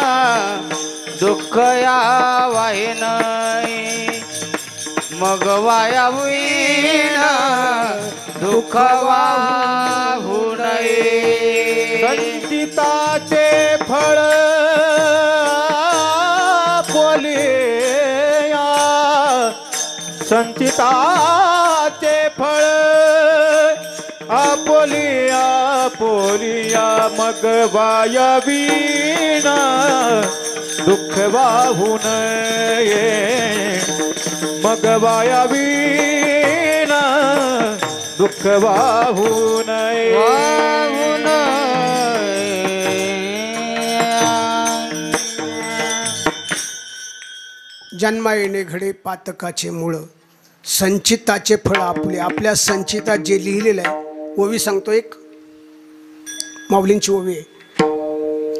C: दुःख यावाय नाही मग वायाविना दुःख वाहू नये
B: संचिताचे फळ पोलिया संचिताचे फळ आपोलिया पोलिया मग वायवीना दुःख वाहू नये मग वाया विना दुःख वाहू नये
C: वाहून
A: जन्मा येणे घडे पातकाचे मूळ संचिताचे फळ आपले. आपल्या संचितात जे लिहिलेलं आहे ओवी सांगतो, एक माऊलींची ओवी आहे.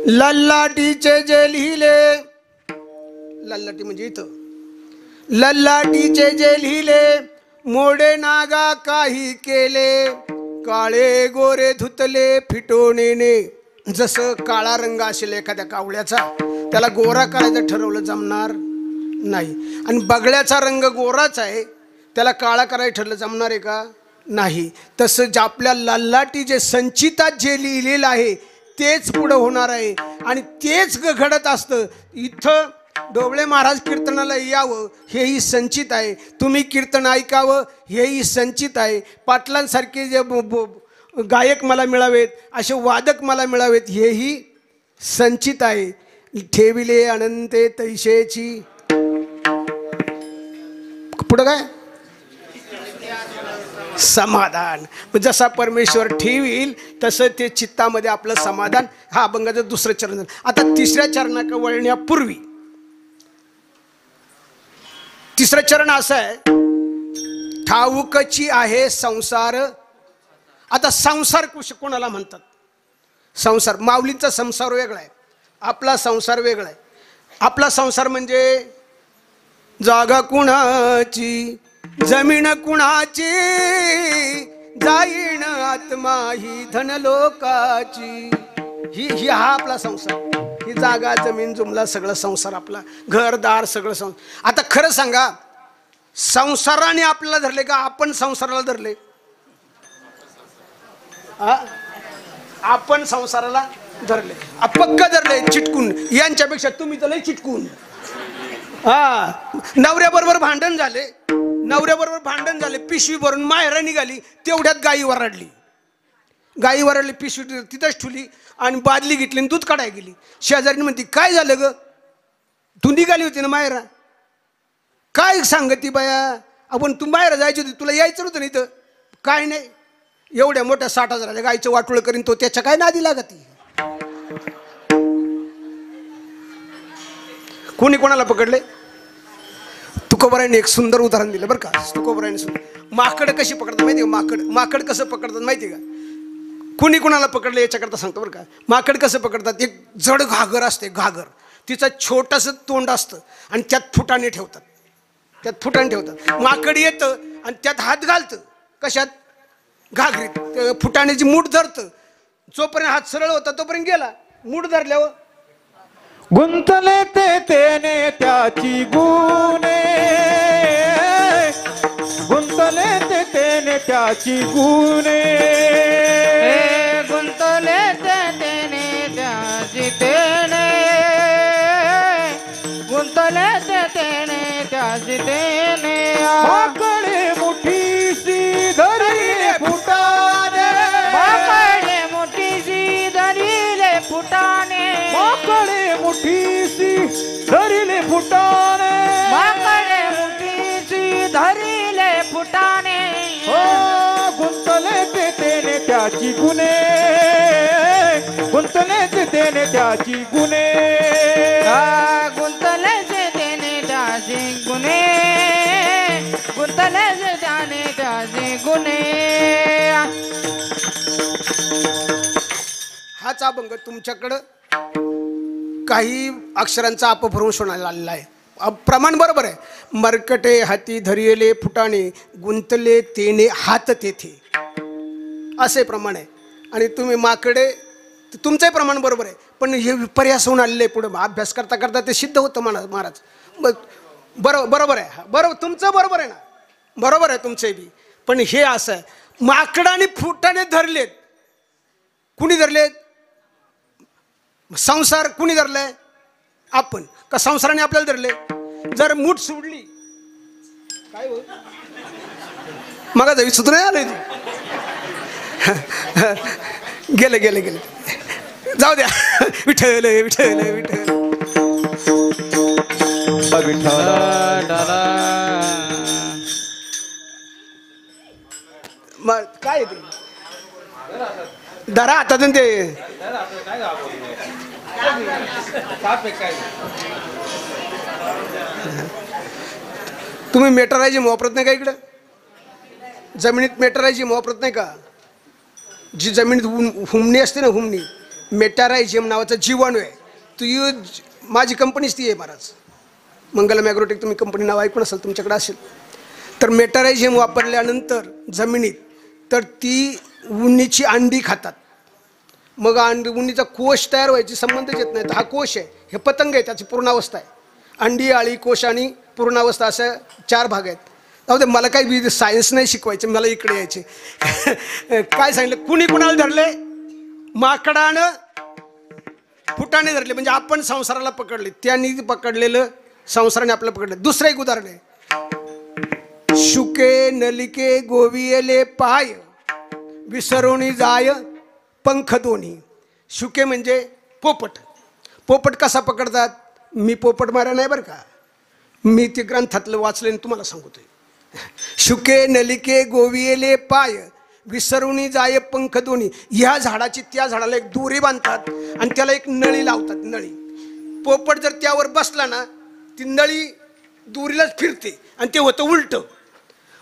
A: लल्लाटीचे जे लिहिले, लल्लाटी म्हणजे इथं, लल्लाटीचे जे लिहिले मोडे नागा काही केले, काळे गोरे धुतले फिटोणेने. जसं काळा रंग असेल एखाद्या कावळ्याचा, त्याला गोरा करायचं ठरवलं जमणार नाही. आणि बगळ्याचा रंग गोराच आहे, त्याला काळा करायचं ठरलं जमणार आहे का? नाही. तसं जे आपल्या लल्लाटी जे संचितात जे लिहिलेलं आहे तेच पुढं होणार आहे आणि तेच घडत असतं. इथं ढोबळे महाराज कीर्तनाला यावं हेही संचित आहे, तुम्ही कीर्तन ऐकावं हेही संचित आहे, पाटलांसारखे जे गायक मला मिळावेत, असे वादक मला मिळावेत हेही संचित आहे. ठेविले अनंते तैशेची, पुढं काय समाधान. जसा परमेश्वर ठेवील तसं ते चित्तामध्ये आपलं समाधान. हा अभंगाचं दुसरं चरण झालं. आता तिसऱ्या चरणाकडे वळण्यापूर्वी तिसरं चरण असं आहे, ठाऊकची आहे संसार. आता संसार कोणाला म्हणतात? संसार, माऊलींचा संसार वेगळा आहे, आपला संसार वेगळा आहे. आपला संसार म्हणजे जागा कुणाची, जमीन कुणाची, जाईन आत्मा ही धनलोकाची. ही हा आपला संसार. ही जागा जमीन जुमला सगळं संसार आपला, घरदार सगळं संसार. आता खरं सांगा, संसाराने आपल्याला धरले का आपण संसाराला धरले? आपण संसाराला धरले, पक्क धरले चिटकून. यांच्यापेक्षा तुम्ही तर लय चिटकून. नवऱ्याबरोबर भांडण झाले, नवऱ्याबरोबर भांडण झाले, पिशवी भरून माहेरा निघाली, तेवढ्यात गाई वरडली. गाई वरडली, पिशवी तिथंच ठेवली आणि बादली घेतली आणि दूध काढायला गेली. शेजारी म्हणती काय झालं ग, तू निघाली होती ना माहेरा, काय सांगती बाया, आपण तू माहेरा जायची होती, तुला यायचं नव्हतं ना इथं. काय नाही, एवढ्या मोठ्या 60,000 गायचं वाटोळ करीन तो, त्याच्या काय नादी लागत. कोणी कोणाला पकडले? तुकोबरायने एक सुंदर उदाहरण दिलं बरं का. तुकोबरायने माकड कशी पकडतात माहिती का? माकड कसं पकडतात माहिती का? कोणी कोणाला पकडलं याच्याकरता सांगतो बरं का. माकड कसं पकडतात, एक जड घागर असते, घागर, तिचं छोटंसं तोंड असतं आणि त्यात फुटाणे ठेवतात, त्यात फुटाणे ठेवतात. माकड येतं आणि त्यात हात घालतं, कशात? घागरीत. फुटाण्याची मूठ धरतं, जोपर्यंत हात सरळ होता तोपर्यंत गेला, मूठ धरल्यावर
B: गुंतले तेने त्याची गुणे, गुंतले तेने त्याची गुणे,
C: गुंतले तेने त्याची तेने, गुंतले तेने त्याची तेने.
B: माकडे मुठीसी धरिले फुटाणे,
C: माकडे मुठीसी धरिले फुटाणे,
B: माकडे मुठीसी धरिले फुटाणे,
C: माकडे मुठीसी धरिले फुटाणे.
B: हो गुंतले तेने त्याची गुणे, गुंतले तेने त्याची गुणे,
C: गुंतले तेने त्याची गुणे, गुंतले त्याने त्याची गुणे.
A: हाच अभंग तुमच्याकडं काही अक्षरांचा अपभ्रंश होण्याला आलेला आहे. प्रमाण बरोबर आहे. मरकटे हाती धरिले फुटाणे, गुंतले तेने हात तेथे, असे प्रमाण आहे. आणि तुम्ही माकडे, तुमचंही प्रमाण बरोबर आहे, पण हे विपर्यास होऊन आलेले पुढे अभ्यास करता करता ते सिद्ध होतं महाराज. बरोबर आहे, बरोबर तुमचं बरोबर आहे ना, बरोबर आहे तुमचे बी. पण हे असं आहे, माकडाने फुटाणे धरलेत. कुणी धरलेत? संसार कुणी धरलाय? आपण. का संसाराने आपल्याला धरले? जर मूठ सोडली काय हो, मग जावी सुद्धा नाही आलं, गेले गेले गेले, जाऊ द्या. विठ्ठल विठ्ठल विठ्ठल.
B: विठ्ठल
A: मग काय ते दरा हातात आणि ते तुम्ही मेटरायझिम वापरत नाही का इकडं? जमिनीत मेटरायझिम वापरत नाही का? जी जमिनीत हुमणी असते ना, हुमणी, मेटारायझियम नावाचा जीवाणू आहे. माझी कंपनीच ती आहे महाराज, मंगलम ॲग्रोटेक. तुम्ही कंपनी नाव ऐकून असेल, तुमच्याकडे असेल. तर मेटारायझियम वापरल्यानंतर जमिनीत तर ती उन्नीची अंडी खातात. मग उन्नीचा कोश तयार व्हायची संबंधच येत नाही. तर हा कोश आहे, हे पतंग आहे, त्याची पूर्णावस्था आहे. अंडी, आळी, कोश आणि पूर्णावस्था अशा 4 भाग आहेत. जाऊ मला काही सायन्स नाही शिकवायचं, मला इकडे यायचे. काय सांगितलं, कुणी कुणाला धरले? माकडानं फुटाने धरले, म्हणजे आपण संसाराला पकडले, त्यांनी पकडलेलं संसाराने आपल्याला पकडलं. दुसरं एक उदाहरण आहे, शुके नलिके गोवियले पाय विसरुणी जाय पंख दोन्ही. शुके म्हणजे पोपट. पोपट कसा पकडतात? मी पोपट मारा नाही बरं का, मी ते ग्रंथातलं वाचले आणि तुम्हाला सांगतोय. शुके नलिके गोवियले पाय विसरुणी जाय पंख दोन्ही. ह्या झाडाची त्या झाडाला एक दोरी बांधतात आणि त्याला एक नळी लावतात. नळी, पोपट जर त्यावर बसला ना, ती नळी दोरीलाच फिरते आणि ते होतं उलटं.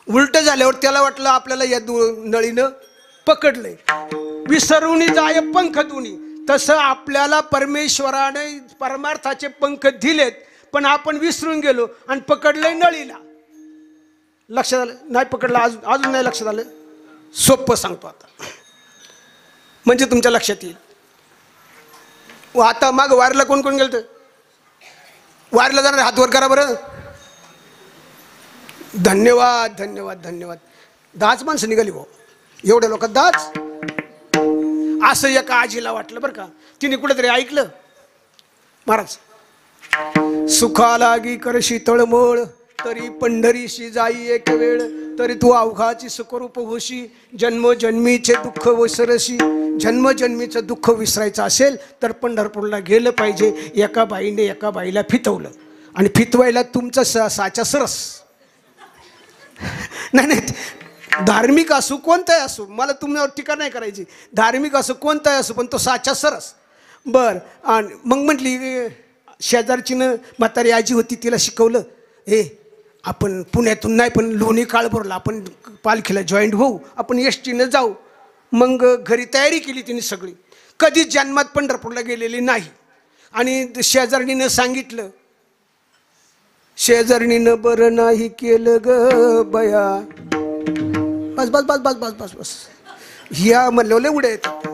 A: उलटं झाल्यावर त्याला वाटलं आपल्याला या नळीनं पकडलंय. विसरुणी जाय पंख दोन्ही. तसं आपल्याला परमेश्वराने परमार्थाचे पंख दिलेत, पण आपण विसरून गेलो आणि पकडलंय नळीला. लक्षात आलं? नाही पकडलं, अजून नाही लक्षात आलं. सोपं सांगतो आता, म्हणजे तुमच्या लक्षात येईल. आता माग वारीला कोण कोण गेलं? वारीला जाणार हात वर करा बरं. धन्यवाद धन्यवाद धन्यवाद. 10च माणसं निघाली भाऊ, एवढ्या लोकात 10च. असं एका आजीला वाटलं बरं का, तिने कुठेतरी ऐकलं, महाराज सुखा लागी करशी तळमळ, तरी पंढरीशी जाई एक वेळ, तरी तू अवघाची सुखरूप होशी, जन्मजन्मीचे दुःख विसरशी. जन्मजन्मीचं दुःख विसरायचं असेल तर पंढरपूरला गेलं पाहिजे. एका बाईने एका बाईला फितवलं आणि फितवायला तुमचं साचा सरस. नाही नाही, धार्मिक असो कोणताही असो, मला तुमच्यावर टीका नाही करायची. धार्मिक असो कोणताही असो, पण तो साचा सरस. बर, आणि मग म्हटली शेजारचीनं म्हातारी आजी होती, तिला शिकवलं, आपण पुण्यातून नाही पण लोणी काळभोरला आपण पालखीला जॉईंट होऊ, आपण एसटीनं जाऊ. मग घरी तयारी केली तिने सगळी. कधीच जन्मात पंढरपूरला गेलेली नाही. आणि शेजारणीनं सांगितलं, शेजारणीनं बरं नाही केलं ग बया. बस बस बस बस बस बस बस, ह्या म्हणलं उड्या येतात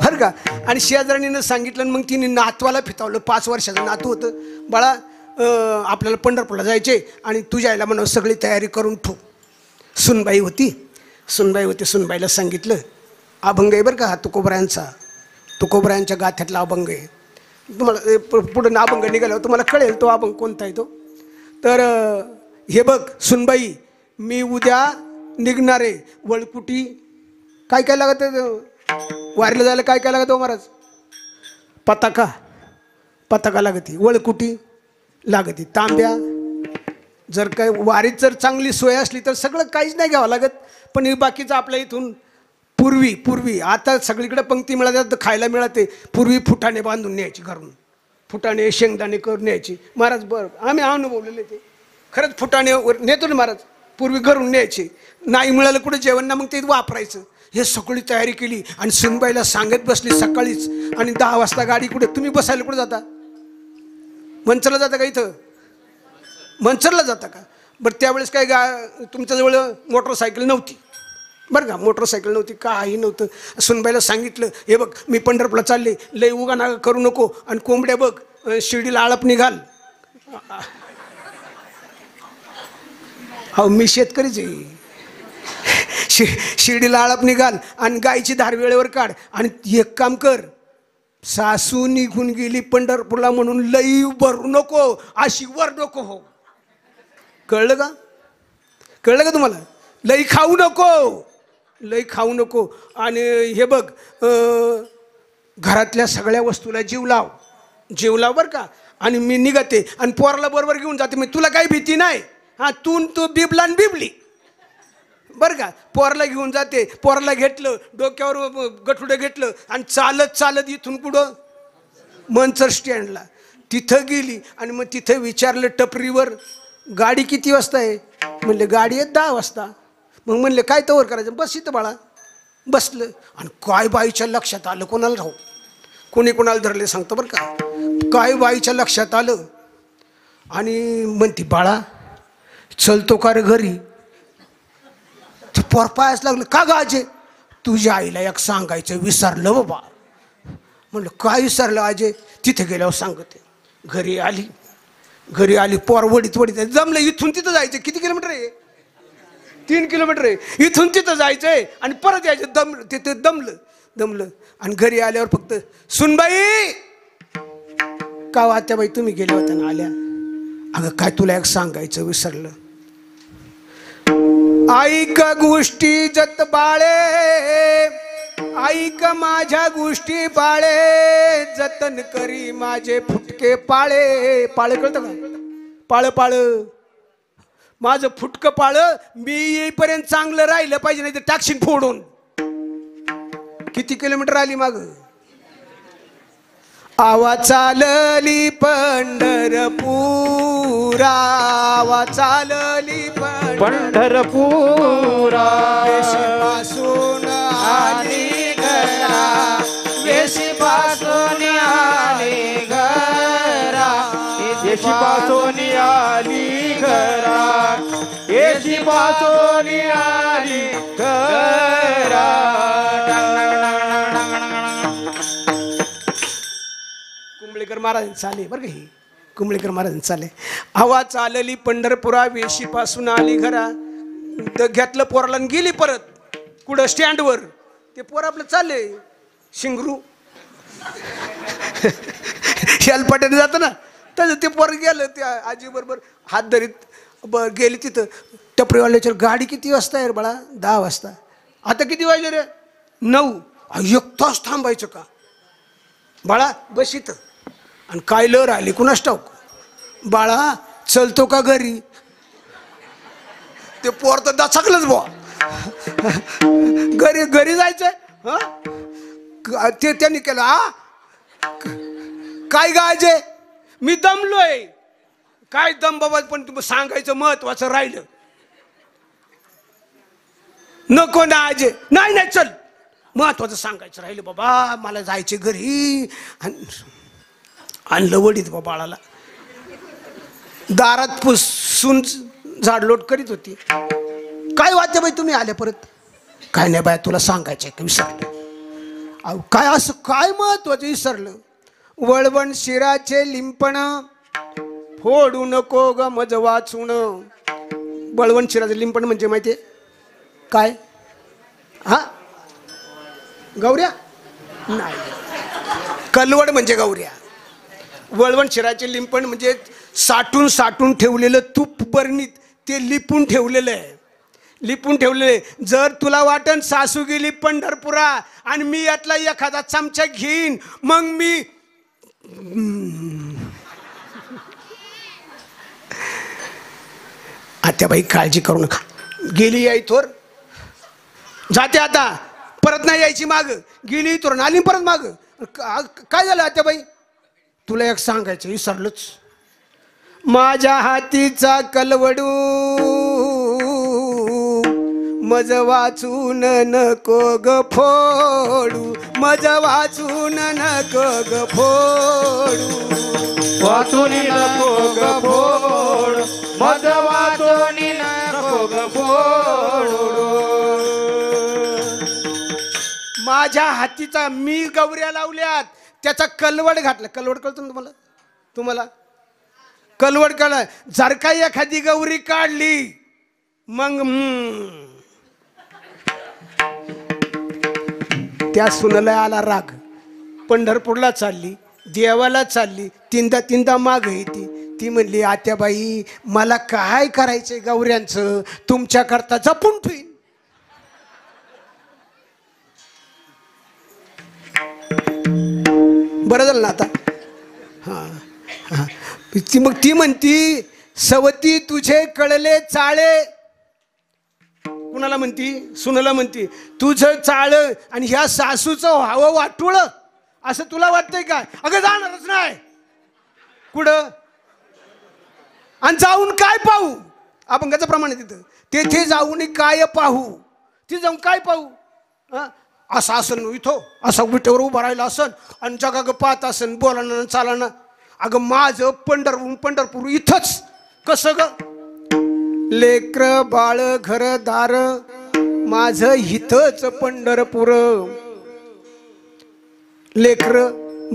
A: बरं का. आणि शेजारणीनं सांगितलं, मग तिने नातवाला फितावलं. 5 वर्षाचं नातू होतं. बाळा आपल्याला पंढरपूरला जायचे आणि तुझ्या आईला म्हणून सगळी तयारी करून ठेव. सुनबाई होती, सुनबाईला सांगितलं, अभंग आहे बरं का हा तुकोबरायांच्या गाथ्यातला अभंग आहे. तुम्हाला पुढं अभंग निघाल्यावर तुम्हाला कळेल तो अभंग कोणता आहे तो. तर हे बघ सुनबाई, मी उद्या निघणारे वळकुटी. काय काय लागत वारीला जायला? काय काय लागत हो महाराज? पताका लागती, वळकुटी लागती, तांब्या. जर काय वारीत जर चांगली सोय असली तर सगळं काहीच नाही घ्यावं लागत. पण हे बाकीचं आपल्या इथून पूर्वी आता सगळीकडे पंक्ती मिळतात, खायला मिळते. पूर्वी फुटाणे बांधून न्यायची घरून, फुटाणे शेंगदाणे करून न्यायची महाराज. बरं, आम्ही अनुभवलेले ते खरंच. फुटाणे नेतो ना महाराज, पूर्वी घरून न्यायचे. नाही मिळालं कुठे जेवण ना, मग ते वापरायचं. हे सगळी तयारी केली आणि सुनबाईला सांगत बसली सकाळीच. आणि 10 वाजता गाडी कुठे? तुम्ही बसायला कुठे जाता? मंचरला जाता का? इथं मंचरला जाता का? बरं, त्यावेळेस काय तुमच्याजवळ मोटरसायकल नव्हती बरं का, मोटरसायकल नव्हती, काही नव्हतं. सुनबाईला सांगितलं, हे बघ मी पंढरपूरला चालले, लय उगा नागा करू नको, आणि कोंबड्या बघ शिर्डीला आळप निघाल. अहो मी शेतकरीच आहे. शिर्डीला आळप निघाल आणि गायची धार वेळेवर काढ. आणि एक काम कर, सासू निघून गेली पंढरपूरला म्हणून लई भरू नको, अशी वर नको हो. कळलं का? कळलं का तुम्हाला? लई खाऊ नको. आणि हे बघ, घरातल्या सगळ्या वस्तूला जीव लाव बरं का. आणि मी निघते आणि पोराला बरोबर घेऊन जाते. मी तुला काही भीती नाही. हां तू बिबला आणि बिबली बरं का. पोराला घेऊन जाते, पोराला घेतलं, डोक्यावर गठुडं घेतलं आणि चालत चालत इथून पुढं मनसर स्टँडला तिथं गेली. आणि मग तिथं विचारलं टपरीवर गाडी किती वाजता आहे. म्हणले गाडी आहे 10 वाजता. मग म्हणले काय तवर करायचं. बस इथं बाळा. बसलं आणि काय बाईच्या लक्षात आलं. कोणाला राहू कोणी कोणाला धरले सांगतो बरं का. काय बाईच्या लक्षात आलं आणि म्हणती बाळा चलतो का रे घरी. ते पोर पायास लागलं. का गाजे तुझ्या आईला एक सांगायचं विसरलं बाबा. म्हणलं काय विसरलं आजे. तिथे गेल्यावर सांगते. घरी आली पोर वडीत जमलं. इथून तिथं जायचं. किती किलोमीटर आहे. 3 किलोमीटर आहे. इथून तिथं जायचंय आणि परत यायचं. तिथे दमलं आणि घरी आल्यावर फक्त सुनबाई का आत्याबाई तुम्ही गेल्या होत्या ना आल्या. अगं काय तुला एक सांगायचं विसरलं. ऐक गोष्टी जत बाळे ऐक माझ्या गोष्टी बाळे जतन करी माझे फुटके पाळे. पाळे कळतं का. पाळ माझं फुटकं पाळ मी येईपर्यंत चांगलं राहिलं पाहिजे नाही तर टाकशीन फोडून. किती किलोमीटर आली माग. आवा चालली पंढरपुरा आवा चालली
B: पंढरपुरा
A: पासून आली घरा
C: वेशीपासून आली घरा
B: येशीपासून आली घरा येशीपासून आली घरा.
A: कुंबळेकर महाराज चाले बरं का. ही कुंबळेकर महाराज चाले. हवा चालली पंढरपुरा वेशीपासून आली घरा. घेतलं पोराला आणि गेली परत कुठं स्टँडवर. ते पोर आपलं चालले शिंगरू हेलपाट्याने जातं ना तसं ते पोर गेलं. त्या आजी बरोबर हात धरीत गेली तिथं. टपरीवाल्याच्या गाडी किती वाजता आहे रे बाळा. 10 वाजता. आता किती वाजले रे 9. 1 तास थांबायचं का बाळा. बस इथं. आणि काय लहर आली कुणास ठाऊक. बाळा चलतो का घरी. ते पोर तर दचकलंच बुवा. घरी जायचंय. हा ते त्यांनी केलं. काय गायचे मी दमलोय. काय दम बाबा पण तुम्ही सांगायचं महत्वाचं राहिलं. नको ना आजे नाही चल महत्वाचं सांगायचं राहिलं बाबा मला जायचे घरी. आणलं वडीत बाबा बाळाला. दारात पुसून झाडलोट करीत होती. काय वाटतं बाई तुम्ही आले परत. काय नाही बाय तुला सांगायचं की विसरलं. काय असं काय महत्वाचं विसरलं. वळवण शिराचे लिंपण फोडू नको ग मज वाचून. वळवण शिराचे लिंपण म्हणजे माहितीये काय. हा गौऱ्या नाही. कलवड म्हणजे गौऱ्या. वळवण शिराचे लिंपण म्हणजे साठून ठेवलेलं तूप बरणीत ते लिपून ठेवलेलं आहे. लिपून ठेवलेले. जर तुला वाटन सासू गेली पंढरपुरा आणि मी यातला एखादा चमचा घेईन मग मी आत्याबाई काळजी करू नका. गेली याय थोर जाते आता परत नाही यायची माग. गेली थोर आली परत माग. काय झालं आत्याबाई तुला एक सांगायचं विसरलोच. माझ्या हातीचा कलवडू मज वाचून नको ग फोडू. मज वाचून नको ग फोडू.
B: वाचून नको ग फोड मज वाचून नको ग फोडू.
A: माझ्या हातीचा मी गौऱ्या लावल्यात त्याचा कलवड घातला. कलवड कळतो ना तुम्हाला कलवड कळ. जर का एखादी गौरी काढली मग त्या सुनला आला राग. पंढरपूरला चालली देवाला चालली. तीनदा माग येते. ती म्हणली आत्याबाई मला काय करायचंय गौऱ्यांचं तुमच्याकरता जपून ठेवीन. बरं झालं ना आता. हां हा. ती म्हणती सवती तुझे कळले चाळे. कुणाला म्हणती? सुनाला म्हणती तुझं चाळ आणि ह्या सासूचं व्हावं वाटुळ असं तुला वाटतंय काय? अगं जाणारच नाही कुठं. आणि जाऊन काय पाहू? अभंगाचं प्रमाण आहे तिथं. तेथे जाऊन काय पाहू? ती जाऊन काय पाहू? असं असन इथं असा विटेवर उभा राहिला असन आणि जगा पाहत असन बोलाना चालाना. अगं माझं पंढरपूर इथंच. कसं ग? लेकर बाळ घरदार माझं हिथंच पंढरपूर. लेकर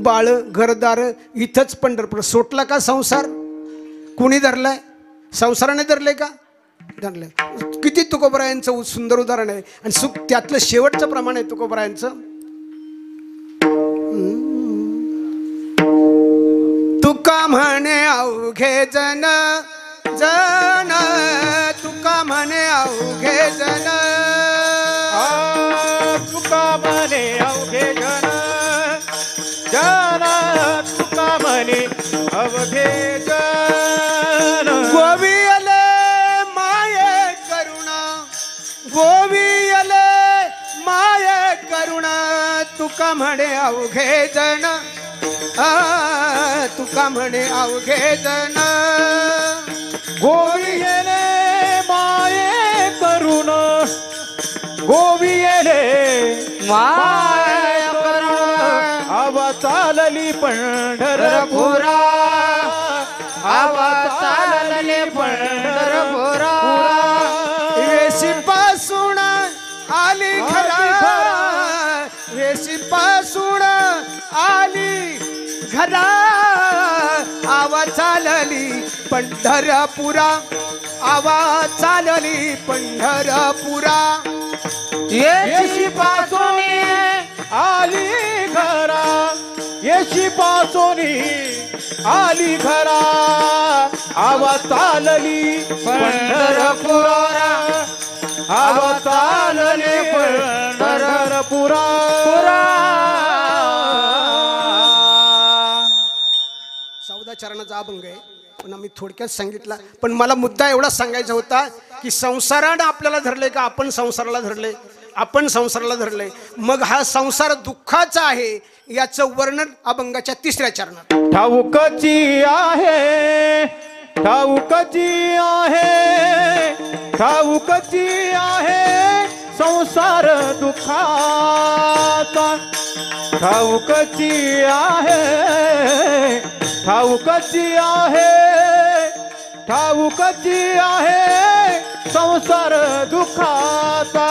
A: बाळ घरदार इथंच पंढरपूर. सुटला का संसार? कुणी धरलाय? संसाराने धरले का? धरलंय. किती तुकोबरायांचं सुंदर उदाहरण आहे आणि सुख त्यातलं शेवटचं प्रमाण आहे तुकोबरायांचं. तुका म्हणे अवघे जन जन तुका म्हणे अवघे जन.
B: तुका म्हणे अवघे जन जन तुका म्हणे अवघे जन.
A: गोवियले माये करुणा गोवियले माये करुणा तुका म्हणे अवघे जन. तुका म्हणे अवघे जन.
B: गोवियले माये करुण गोवियले
C: माय करुण
B: आवा चालली पंढरपुरा.
C: आवा चालले पंढरपुरा.
A: वेशी पासून आली घरा वेशी पासून आली घरा. आवा चालली पंढरपुरा. आवा चालली पंढरपुरा.
C: येशी पासून
B: आली घरा येशी पासोनी आली घरा. आवा चालली पंढरपुरा. आवा चालली पंढरपुरा.
A: चौदा चरणाचा अभंग आहे पण आम्ही थोडक्यात सांगितला. पण मला मुद्दा एवढा सांगायचा होता की संसारानं आपल्याला धरले का आपण संसाराला धरले? आपण संसाराला धरले. मग हा संसार दुःखाचा आहे याचं वर्णन अभंगाच्या 3ऱ्या चरणात.
B: ठाऊकची आहे ठाऊकची आहे ठाऊकची आहे संसार दुःखाचा. ठाऊकची आहे ठाऊकची आहे ठाऊकची आहे संसार दुःखाचा.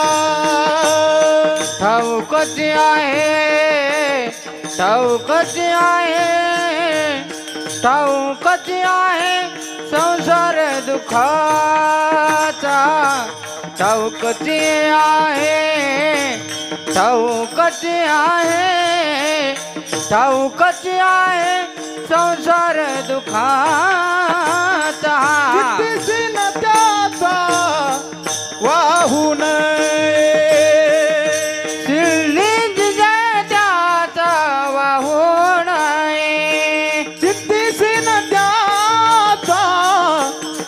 C: ठाऊकची आहे ठाऊकची आहे ठाऊकची आहे संसार दुःखाचा. ठाऊकची आहे ठाऊकची आहे ठाऊकची आहे संसार दुःखाचा.
B: कितीशी न त्याचा वाहू नये
C: शिल्लीच त्याचा वाहू नये.
B: कितीशी न त्याचा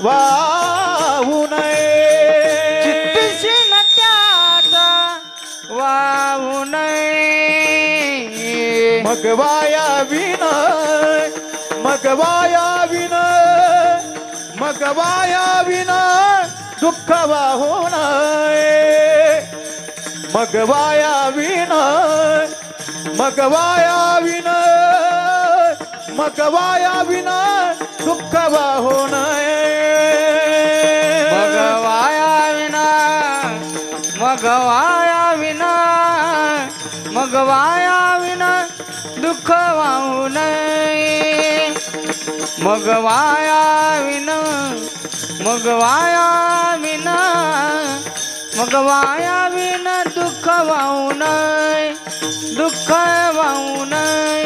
B: वाहू नये
C: चित्तशील त्याचा वाहू नये.
B: मगवाया विनय मगवाया विनय मगवाया विनय दुःख वाहू नये. मगवाया विनय मगवाया विनय मगवाया विनय दुःख वाहू नये.
C: मगवाया विना मगवाया विना मगवाया विना दुःख वाहू नये. मगवाया विना मगवाया विना मगवाया विना दुःख वाहू नये. दुःख वाहू नये.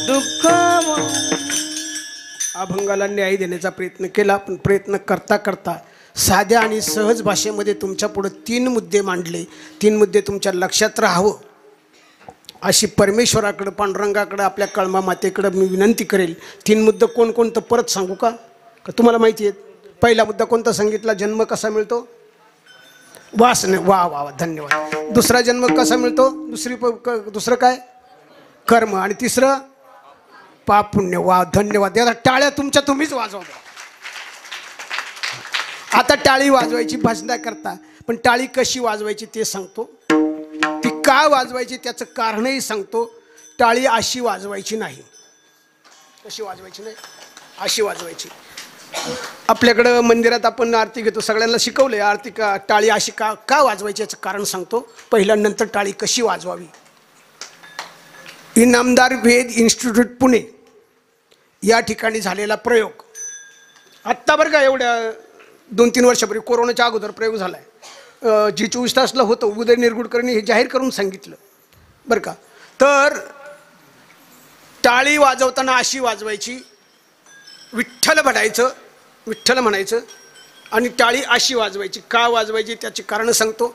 C: दुःख
A: अभंगाला न्याय देण्याचा प्रयत्न केला पण प्रयत्न करता करता साध्या आणि सहज भाषेमध्ये तुमच्या पुढे 3 मुद्दे मांडले. 3 मुद्दे तुमच्या लक्षात राहावं अशी परमेश्वराकडं पांडुरंगाकडं आपल्या कळमा मातेकडं मी विनंती करेल. 3 मुद्दे कोणकोणतं परत सांगू का तुम्हाला माहिती आहेत? पहिला मुद्दा कोणता सांगितला? जन्म कसा मिळतो? वासने. वा वा वा, धन्यवाद. दुसरा जन्म कसा मिळतो? दुसरं काय? कर्म. आणि तिसरं पाप पुण्य. वा, धन्यवाद. याला टाळ्या तुमच्या तुम्हीच वाजवा. आता टाळी वाजवायची भजनाकरता, पण टाळी कशी वाजवायची ते सांगतो. ती का वाजवायची त्याचं कारणही सांगतो. टाळी अशी वाजवायची नाही. कशी वाजवायची नाही? अशी वाजवायची. आपल्याकडं मंदिरात आपण आरती घेतो, सगळ्यांना शिकवलंय आरती का टाळी अशी का वाजवायची याचं कारण सांगतो. पहिल्यानंतर टाळी कशी वाजवावी. इनामदार वेद इन्स्टिट्यूट पुणे या ठिकाणी झालेला प्रयोग, आत्ता बरं का, एवढ्या 2-3 वर्षापूर्वी कोरोनाच्या अगोदर प्रयोग झाला आहे. जी 24 तासला होतं, उदय निरगुडकरांनी हे जाहीर करून सांगितलं बरं का. तर टाळी वाजवताना अशी वाजवायची, विठ्ठल म्हणायचं आणि टाळी अशी वाजवायची. का वाजवायची त्याची कारण सांगतो.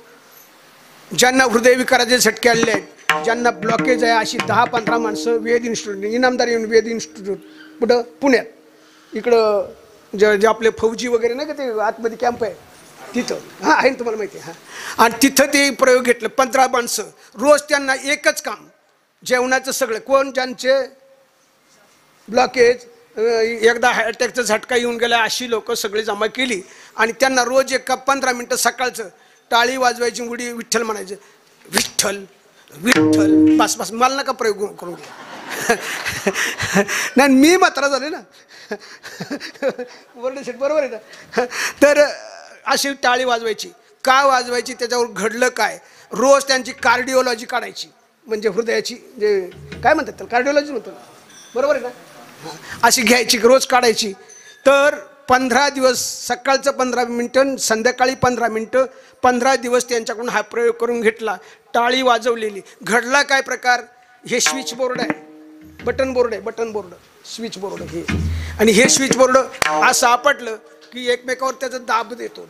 A: ज्यांना हृदयविकाराचे झटके आलेले आहेत, ज्यांना ब्लॉकेज आहे, अशी 10-15 माणसं वेद इन्स्टिट्यूट, इनामदार येऊन वेद इन्स्टिट्यूट कुठं? पुण्यात. इकडं जे आपले फौजी वगैरे नाही का, ते आतमध्ये कॅम्प आहे तिथं, हां आहे ना, तुम्हाला माहिती आहे. हां, आणि तिथं ते प्रयोग घेतलं. 15 माणसं रोज, त्यांना एकच काम, जेवणाचं सगळं. कोण? ज्यांचे ब्लॉकेज, एकदा अटॅकचा झटका येऊन गेला, अशी लोक सगळी जमा केली आणि त्यांना रोज 15 मिनटं सकाळचं टाळी वाजवायची, उडी विठ्ठल म्हणायचं. विठ्ठल विठ्ठल, बस बस, मला नका प्रयोग करून घ्या. नाही, मी मात्र झाले ना. बरोबर आहे ना. तर अशी टाळी वाजवायची. का वाजवायची? त्याच्यावर घडलं काय? रोज त्यांची कार्डिओलॉजी काढायची, म्हणजे हृदयाची, जे काय म्हणतात त्याला, कार्डिओलॉजी म्हणतो ना, बरोबर आहे ना. अशी घ्यायची, रोज काढायची. तर 15 दिवस, सकाळचं 15 मिनटं, संध्याकाळी 15 मिनटं, 15 दिवस त्यांच्याकडून हा प्रयोग करून घेतला. टाळी वाजवलेली. घडला काय प्रकार? हे स्विच बोर्ड आहे, बटन बोर्ड स्विच बोर्ड हे. आणि हे स्विच बोर्ड असं आपटलं की एकमेकावर त्याचा दाब देतो,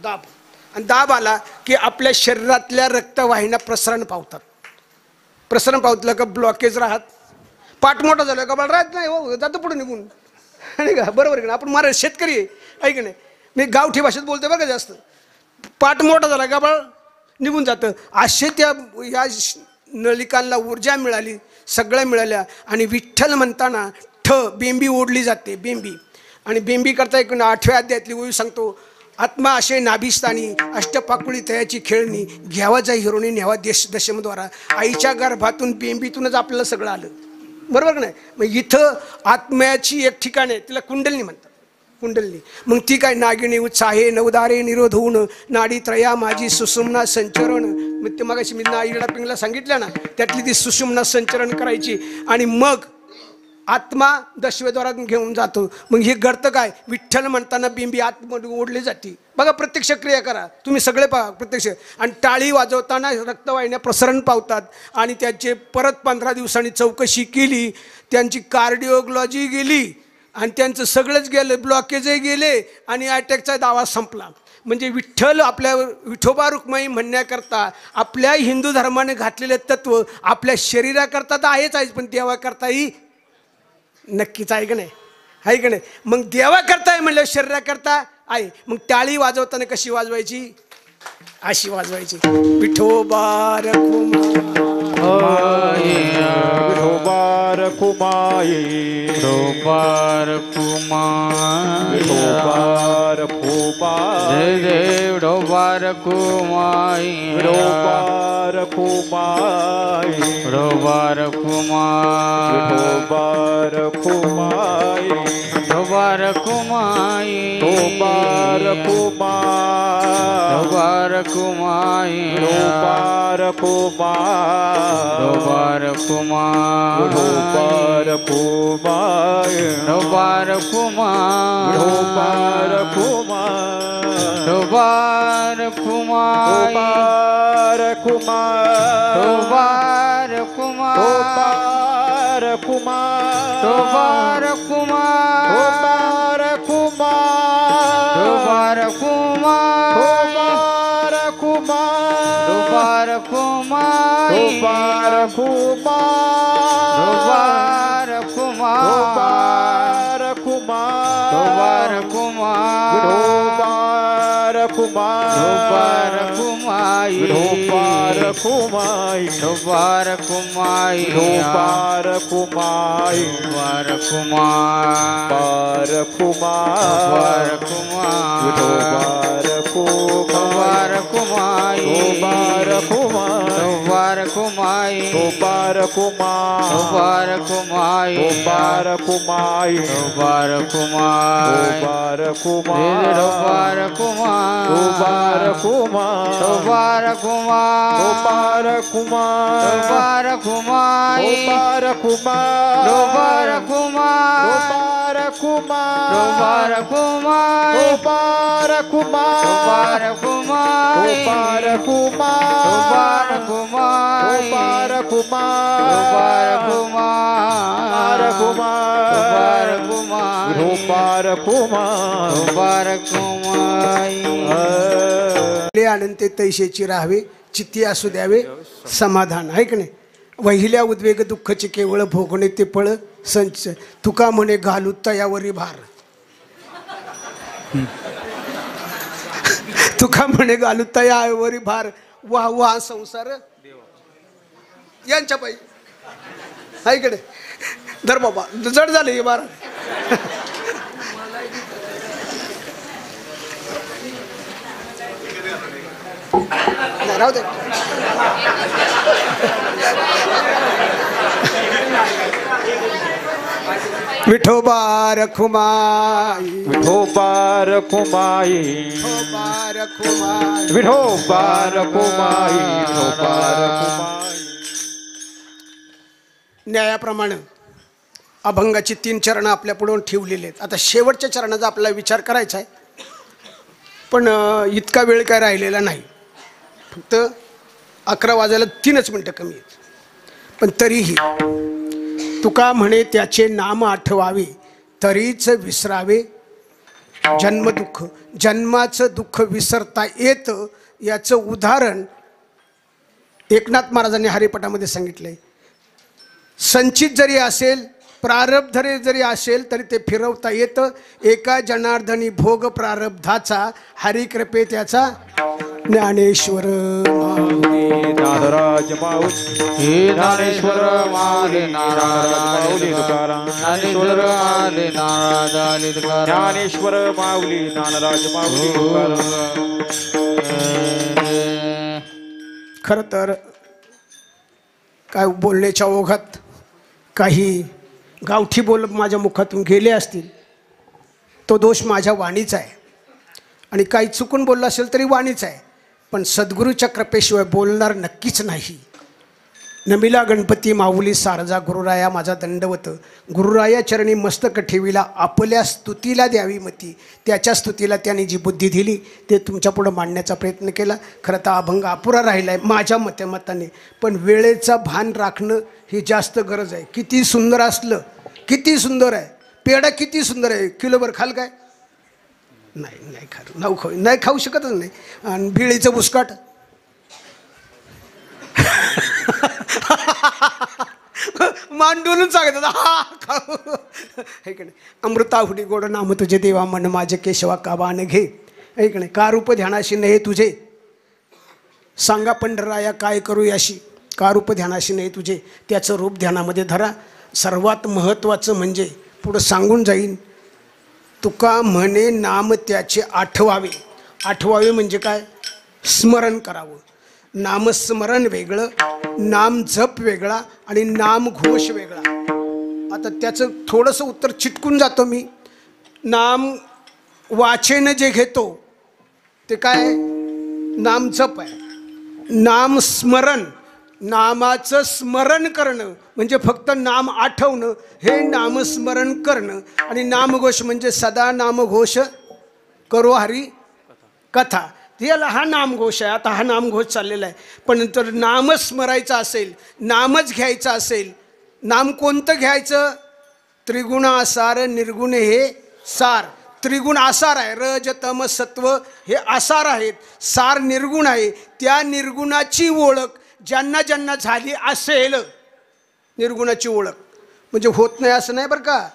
A: आणि दाब आला की आपल्या शरीरातल्या रक्तवाहिन्या प्रसरण पावतलं का ब्लॉकेज राहत. पाठ मोठा झाला का बाळ राहत नाही, हो, जातं पुढे निघून, नाही का, बरोबर आहे ना. आपण महाराज शेतकरी आहे, ऐक नाही, मी गावठी भाषेत बोलतो बरं का जास्त. पाठ मोठा झाला का बाळ निघून जातं. असे या नलिकांना ऊर्जा मिळाली, सगळ्या मिळाल्या. आणि विठ्ठल म्हणताना बेंबी ओढली जाते, बेंबी. आणि बेंबी करता एक 8व्या अध्यायातली ओवी सांगतो. आत्मा असे नाभिस्थानी अष्टपाकुळी तयाची खेळणी, घ्यावा जा हिरोणी न्यावा दशमद्वारा. आईच्या गर्भातून बेंबीतूनच आपल्याला सगळं आलं, बरोबर नाही. मग इथं आत्म्याची एक ठिकाण आहे, तिला कुंडलिनी म्हणतात, कुंडलिनी. मग ती काय? नागिणी उत्साहे नवदारे निरोध होऊन, नाडी त्रया माझी सुषुम्ना संचरण. मग ते मगाशी मी नाईडा पिंगला सांगितलं ना, त्यातली ती सुषुम्ना संचरण करायची. आणि मग आत्मा दशवेद्वारात घेऊन जातो. मग हे घडतं काय? विठ्ठल म्हणताना बिंबी आतमध्ये ओढली जाते. बघा, प्रत्यक्ष क्रिया करा तुम्ही सगळे, पहा प्रत्यक्ष. आणि टाळी वाजवताना रक्तवाहिन्या प्रसरण पावतात. आणि त्याचे परत 15 दिवसांनी चौकशी केली, त्यांची कार्डिओलॉजी गेली आणि त्यांचं सगळंच गेलं, ब्लॉकेजही गेले आणि अटॅकचा दावा संपला. म्हणजे विठ्ठल आपल्या विठोबा रुक्माई म्हणण्याकरता आपल्या हिंदू धर्माने घातलेले तत्व आपल्या शरीराकरता तर आहेच, पण देवाकरताही नक्कीच आहे का नाही, आहे का नाही. मग देवा करताय म्हणलं, शरीराकरता आहे. मग टाळी वाजवताना कशी वाजवायची? अशी वाजवायची. विठोबा रखुमाई,
B: विठोबा रखुमाई,
C: विठोबा रखुमाई,
B: विठोबा रखुमाई,
C: जय जय विठोबा रखुमाई,
B: विठोबा रखुमाई,
C: विठोबा रखुमाई,
B: विठोबा रखुमाई,
C: विठोबा रखुमाई,
B: विठोबा रखुमाई,
C: विठोबा रखुमाई,
B: विठोबा रखुमाई,
C: विठोबा रखुमाई,
B: विठोबा रखुमाई,
C: विठोबा
B: विठोबा
C: रखुमाई,
B: रखुमाई,
C: विठोबा रखुमाई,
B: विठोबा रखुमाई,
C: विठोबा रखुमाई,
B: विठोबा रखुमाई,
C: विठोबा रखुमाई,
B: धोबार कुमार
C: धोबार कुमार
B: धोबार कुमार
C: धोबार कुमार
B: धोबार कुमार
C: धोबार कुमाई
B: धोबार कुमाई
C: धोबार कुमाई
B: धोबार कुमाई
C: धोबार कुमार
B: बार कुमार
C: धोबार कुमार
B: धोबार
C: धोबार कुमाई
B: धोबार कुमार
C: धोबार कुमाई
B: धोबार कुमार
C: धोबार कुमाई
B: धोबार कुमाई
C: धोबार कुमाई
B: धोबार कुमार
C: धोबार कुमार
B: धोबार कुमार
C: धोबार कुमार
B: धोबार कुमार
C: धोबार कुमाई
B: धोबार कुमार
C: धोबार कुमार
B: धोबार कुमार
C: धोबार कुमाई
B: धोबार कुमार
C: धोबार कुमाई
B: धोबार कुमार
C: धोबार कुमाई
B: धोबार कुमार
C: धोबार कुमार
B: कुमार
C: धोबार कुमार
B: धोबार कुमार
C: धोबार कुमाई
A: ले अनंते तैशेची राहावे चित्ती असू द्यावे समाधान आहे की नाही. वहिल्या उद्वेग दुःखचे केवळ भोगणे ते पळ संच तुका म्हणे घालू तयावरी भार. तुका म्हणे घालू तयावरी भार वा वा संसार यांच्या पायी आहे की नाही. धर बाबा जड झाले हे बारा. नाही, राहू दे. विठोबा रखुमाई
B: विठोबार कुमाई
A: विठोबा रखुमाई
B: विठोबार कुमाई विठोबार कुमाई.
A: न्यायाप्रमाणे अभंगाची 3 चरणं आपल्या पुढून ठेवलेली आहेत. आता शेवटच्या चरणाचा आपल्याला विचार करायचा आहे, पण इतका वेळ काय राहिलेला नाही. फक्त 11 वाजायला 3च मिनटं कमी आहेत. पण तरीही तुका म्हणे त्याचे नाम आठवावे तरीच विसरावे जन्मदुःख. जन्माचं दुःख विसरता येतं याचं उदाहरण एकनाथ महाराजांनी हरिपाठामध्ये सांगितलंय. संचित जरी असेल प्रारब्ध जरी असेल तरी ते फिरवता येतं. एका जनार्दनी भोग प्रारब्धाचा हरिकृपे त्याचा ज्ञानेश्वर
B: नादराज माऊली
C: हे ज्ञानेश्वर माऊली
B: माऊली तुकाराम
C: ज्ञानेश्वर माऊली नाराज तुकाराम
B: ज्ञानेश्वर माऊली नानराज माऊली तुकाराम.
A: खरं तर काय बोलण्याच्या ओघात काही गावठी बोल माझ्या मुखातून गेले असतील, तो दोष माझ्या वाणीचा आहे. आणि काही चुकून बोललं असेल तरी वाणीच आहे, पण सद्गुरूच्या कृपेशिवाय बोलणार नक्कीच नाही. नमिला गणपती माऊली सारजा गुरुराया माझा दंडवत. गुरुराया चरणी मस्तक ठेवीला आपल्या स्तुतीला द्यावी मती. त्याच्या स्तुतीला त्याने जी बुद्धी दिली ते तुमच्यापुढं मांडण्याचा प्रयत्न केला. खरं तर अभंग अपुरा राहिला आहे माझ्या मताने, पण वेळेचा भान राखणं ही जास्त गरज आहे. किती सुंदर असलं, किती सुंदर आहे पेढा, किती सुंदर आहे, किलोभर खाल काय? नाही नाही खाऊ नाही खाऊ शकतच नाही. आणि भेळीचं बुसकाट मांडून सांगतात हा खाऊ हे की नाही. अमृताहुडी गोड नाम तुझे देवा मन माझे केशवा काबान घे. हे की नाही. का रूप ध्यानाशी नाही तुझे सांगा पंढराया काय करू याशी. का रूप ध्यानाशी नाही तुझे त्याचं रूप ध्यानामध्ये धरा. सर्वात महत्त्वाचं म्हणजे पुढं सांगून जाईन, तुका म्हणे नाम त्याचे आठवावे. आठवावे म्हणजे काय? स्मरण करावं. नामस्मरण वेगळं, नाम जप वेगळा आणि नाम घोष वेगळा. आता त्याचं थोडंसं उत्तर चिटकून जातो मी. नाम वाचेनं जे घेतो ते काय? नाम जप आहे. नाम स्मरण, नामाचं स्मरण करणं म्हणजे फक्त नाम आठवणं, हे नामस्मरण करणं. आणि नामघोष म्हणजे सदा नामघोष करो हरी कथा, याला हा नामघोष आहे. आता हा नामघोष चाललेला आहे. पण नंतर नामच स्मरायचं असेल, नामच घ्यायचं असेल, नाम कोणतं घ्यायचं? त्रिगुण आसार निर्गुण हे सार. त्रिगुण आसार आहे, रज तम सत्व हे आसार आहेत, सार निर्गुण आहे. त्या निर्गुणाची ओळख ज्यांना ज्यांना झाली असेल निर्गुणाची ओळख, म्हणजे होत नाही असं नाही बरं का,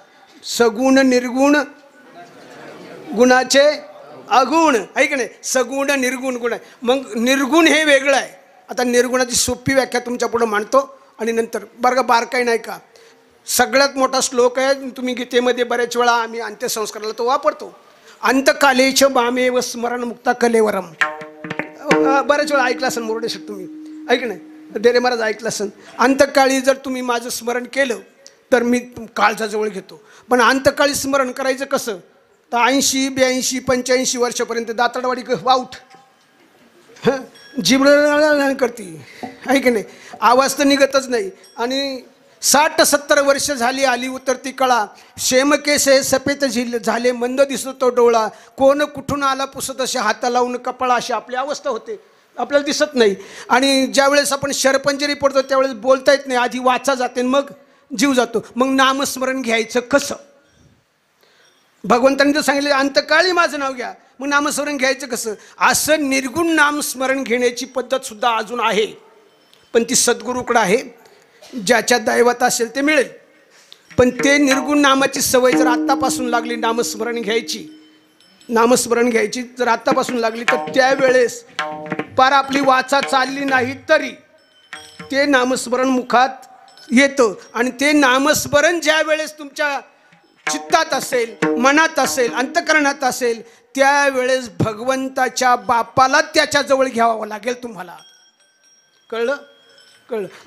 A: सगुण निर्गुण गुणाचे अगुण आहे की नाही, सगुण निर्गुण गुण आहे. मग निर्गुण हे वेगळं आहे. आता निर्गुणाची सोपी व्याख्या तुमच्या पुढं मांडतो आणि नंतर बरं का बारकाई नाही का, सगळ्यात मोठा श्लोक आहे, तुम्ही गीतेमध्ये बऱ्याच वेळा आम्ही अंत्यसंस्काराला तो वापरतो, अंतकालेच मामेव स्मरण मुक्ता कलेवरम. बऱ्याच वेळा ऐकला असेल मोरडे सर तुम्ही, ऐक नाही डेरे महाराज ऐकलं असेल, अंतकाळी जर तुम्ही माझं स्मरण केलं तर मी काळचा जवळ घेतो. पण अंतकाळी स्मरण करायचं कसं, तर 80, 82, 85 वर्षापर्यंत दाताडवाडी वाऊठ जीभ करते आहे की नाही, आवाज तर निघतच नाही. आणि 60-70 वर्ष झाली आली उतरती कळा, शेमकेसे सफेद झाले मंद दिसतो डोळा, कोण कुठून आला पुसत असे हात लावून कपाळा, अशी आपली अवस्था होते, आपल्याला दिसत नाही. आणि ज्यावेळेस आपण शरपंजरी पडतो त्यावेळेस बोलता येत नाही, आधी वाचा जाते मग जीव जातो. मग नामस्मरण घ्यायचं कसं, भगवंतांनी तर सांगितलं अंतकाळी माझं नाव घ्या, मग नामस्मरण घ्यायचं कसं. असं निर्गुण नामस्मरण घेण्याची पद्धत सुद्धा अजून आहे, पण ती सद्गुरूकडं आहे, ज्याच्या दैवत असेल ते मिळेल. पण ते निर्गुण नामाची सवय जर आत्तापासून लागली नामस्मरण घ्यायची जर आत्तापासून लागली तर त्यावेळेस पार आपली वाचा चालली नाही तरी ते नामस्मरण मुखात येतं. आणि ते नामस्मरण ज्या वेळेस तुमच्या चित्तात असेल, मनात असेल, अंतकरणात असेल, त्यावेळेस भगवंताच्या बापाला त्याच्याजवळ घ्यावं लागेल तुम्हाला. कळलं.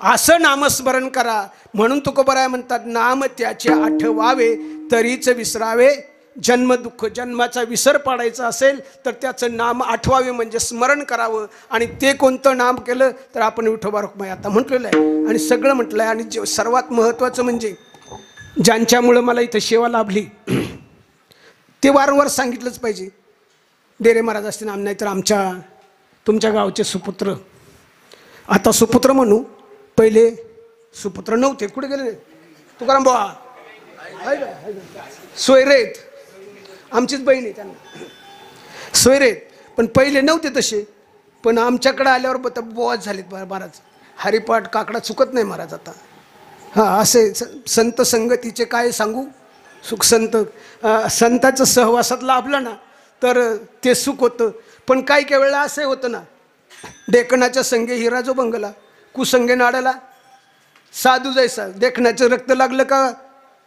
A: असं नामस्मरण करा. म्हणून तुकोबराय म्हणतात, नाम त्याचे आठवावे तरीच विसरावे जन्म दुःख. जन्माचा विसर पाडायचा असेल तर त्याचं नाम आठवावे, म्हणजे स्मरण करावं. आणि ते कोणतं नाम केलं तर आपण विठोबा रखुमाई आता म्हटलेलं आहे आणि सगळं म्हटलं आहे. आणि सर्वात महत्त्वाचं म्हणजे ज्यांच्यामुळं मला इथं सेवा लाभली ते वारंवार सांगितलंच पाहिजे. डेरे महाराज असते नाम, नाही तर तुमच्या गावचे सुपुत्र, आता सुपुत्र म्हणू, पहिले सुपुत्र नव्हते, कुठे गेले तुकाराम बुवा, सोयरेत, आमचीच बहीण आहे त्यांना सोयरेत, पण पहिले नव्हते तसे. पण आमच्याकडे आल्यावर बोवाच झालेत महाराज, हरिपाठ काकडा चुकत नाही महाराज आता. हां, असे संत संगतीचे काय सांगू सुख. संताचं सहवासात लाभलं ना तर ते सुख होतं. पण काही काही वेळेला असं होतं ना, देखणाच्या संगे हिरा जो बंगला, कुसंगे नाडाला साधू जैसा. देखण्याचं रक्त लागलं का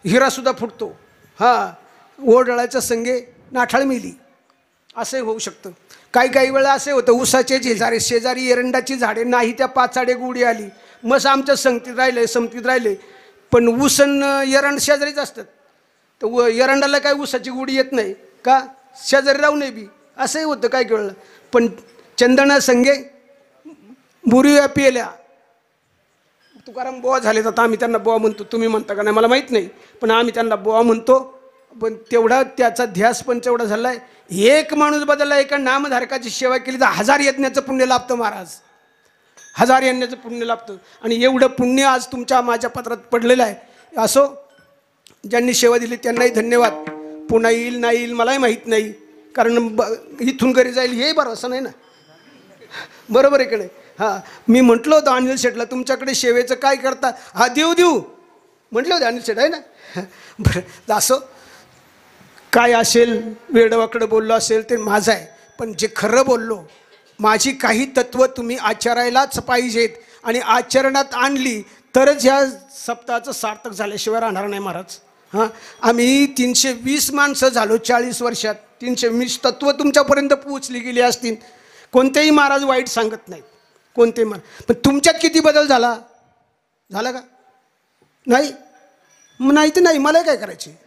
A: हिरासुद्धा फुटतो. हां, ओढळाच्या संगे नाठाळ मिली, असंही होऊ शकतं. काही काही वेळा असे होतं, ऊसाचे शेजारी एरंडाची झाडे नाही, त्या पाचाडे गुढी आली, मग आमच्या समतीत राहिले. पण ऊस एरंड शेजारीच असतात, तर एरंडाला काय ऊसाची गुढी येत नाही का, शेजारी राहू नये बी, असंही होतं काही वेळेला. पण चंदना संगे बुरिया पिल्या. तुकाराम बुवा झाले, तर आम्ही त्यांना बुवा म्हणतो, तुम्ही म्हणता का नाही मला माहीत नाही, पण आम्ही त्यांना बुवा म्हणतो. पण तेवढा त्याचा ध्यास पण तेवढा झाला आहे. एक माणूस बदलला, एका नामधारकाची सेवा केली तर 1000 यज्ञाचं पुण्य लाभतं महाराज, 1000 यज्ञाचं पुण्य लाभतं. आणि एवढं पुण्य आज तुमच्या माझ्या पत्रात पडलेलं आहे. असो, ज्यांनी सेवा दिली त्यांनाही धन्यवाद. पुन्हा येईल नाही येईल मलाही माहीत नाही, कारण इथून घरी जाईल हे भरोसा नाही ना, बरोबर आहे की नाही. हां, मी म्हटलं होतं अनिल शेठला, तुमच्याकडे सेवेचं काय करता, हा देऊ म्हटलं होतं अनिल शेठ आहे ना. बरं, असं काय असेल वेडवाकडं बोललो असेल ते माझं आहे, पण जे खरं बोललो, माझी काही तत्त्व तुम्ही आचरायलाच पाहिजेत आणि आचरणात आणली तरच ह्या सप्ताहाचं सार्थक झाल्याशिवाय राहणार नाही महाराज. हां, आम्ही 320 माणसं झालो 40 वर्षात. 320 तत्त्व तुमच्यापर्यंत पोहोचली गेली असतील. कोणतेही महाराज वाईट सांगत नाहीत, कोणतेही महाराज. पण तुमच्यात किती बदल झाला का नाही, नाही तर नाही, मला काय करायचे.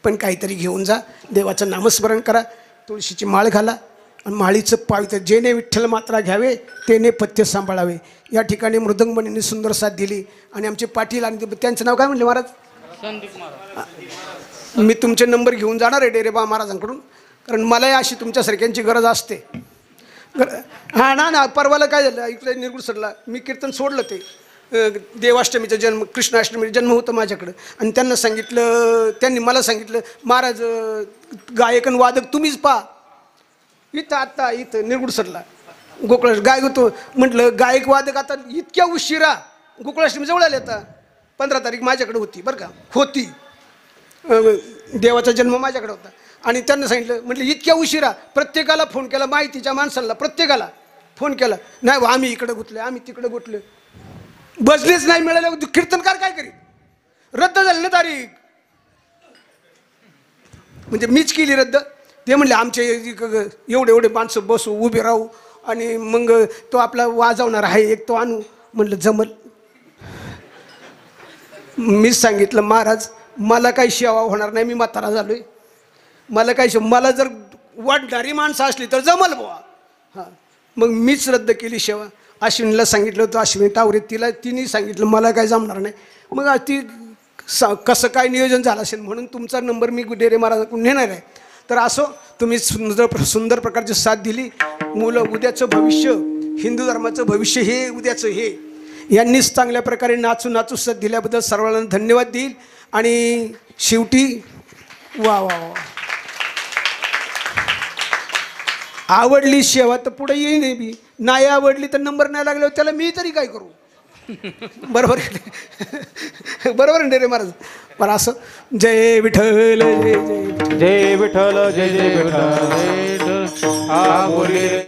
A: पण काहीतरी घेऊन जा, देवाचं नामस्मरण करा, तुळशीची माळ घाला आणि माळीचं पावित्र्य, जेने विठ्ठल मात्रा घ्यावे तेने पथ्य सांभाळावे. या ठिकाणी मृदंगमणींनी सुंदर साथ दिली. आणि आमचे पाटील, आणि त्यांचं नाव काय म्हणले महाराज,
C: संदीप महाराज.
A: मी तुमचे नंबर घेऊन जाणार आहे डेरेबा महाराजांकडून, कारण मलाही अशी तुमच्यासारख्यांची गरज असते. हां ना, परवाला काय झालं इकडे निरगुडसरला, मी कीर्तन सोडलं, ते देवाष्टमीचा जन्म, कृष्णाष्टमी जन्म होतं माझ्याकडं. आणि त्यांना सांगितलं, त्यांनी मला सांगितलं, महाराज गायक आणि वादक तुम्हीच पहा इथं, आत्ता इथं निरगुडसरला. गोकुळाष्टमी गाय होतो म्हटलं गायक वादक आता इतक्या उशिरा गोकुळाष्टमी जवळ आले आता 15 तारीख माझ्याकडे होती बरं का होती देवाचा जन्म माझ्याकडे होता आणि त्यांना सांगितलं म्हटलं इतक्या उशिरा प्रत्येकाला फोन केला माहितीच्या माणसाला प्रत्येकाला फोन केला नाही आम्ही इकडे गुतले आम्ही तिकडे गुतले बसलेच नाही मिळाले कीर्तनकार काय करीत रद्द झाली ना तारीख म्हणजे मीच केली रद्द ते म्हणले आमचे एवढे एवढे माणसं बसू उभे राहू आणि मग तो आपला वाजवणार आहे एक तो आणू म्हणलं जमल मीच सांगितलं महाराज मला काही सेवा होणार नाही मी म्हातारा झालोय मला काही मला जर वाढणारी माणसं असली तर जमल बुवा हां मग मीच रद्द केली सेवा अश्विनीला सांगितलं होतं अश्विनी टावरे तिने सांगितलं मला काय जमणार नाही मग ती कसं काय नियोजन झालं असेल म्हणून तुमचा नंबर मी डेरे महाराजांकडून नेणार आहे तर असो तुम्ही सुंदर प्रकारची साथ दिली मुलं उद्याचं भविष्य हिंदू धर्माचं भविष्य हे उद्याचं हे यांनीच चांगल्या प्रकारे नाचू साथ दिल्याबद्दल सर्वांना धन्यवाद देईल आणि शेवटी वा वा वा आवडली सेवा तर पुढे येईन बी नाही आवडली तर नंबर नाही लागल्यावर त्याला मी तरी काय करू बरोबर बरोबर आहे रे महाराज पण असं जय विठ्ठल जय जय
B: जय विठ्ठल जय जय विठ्ठल. हा बोले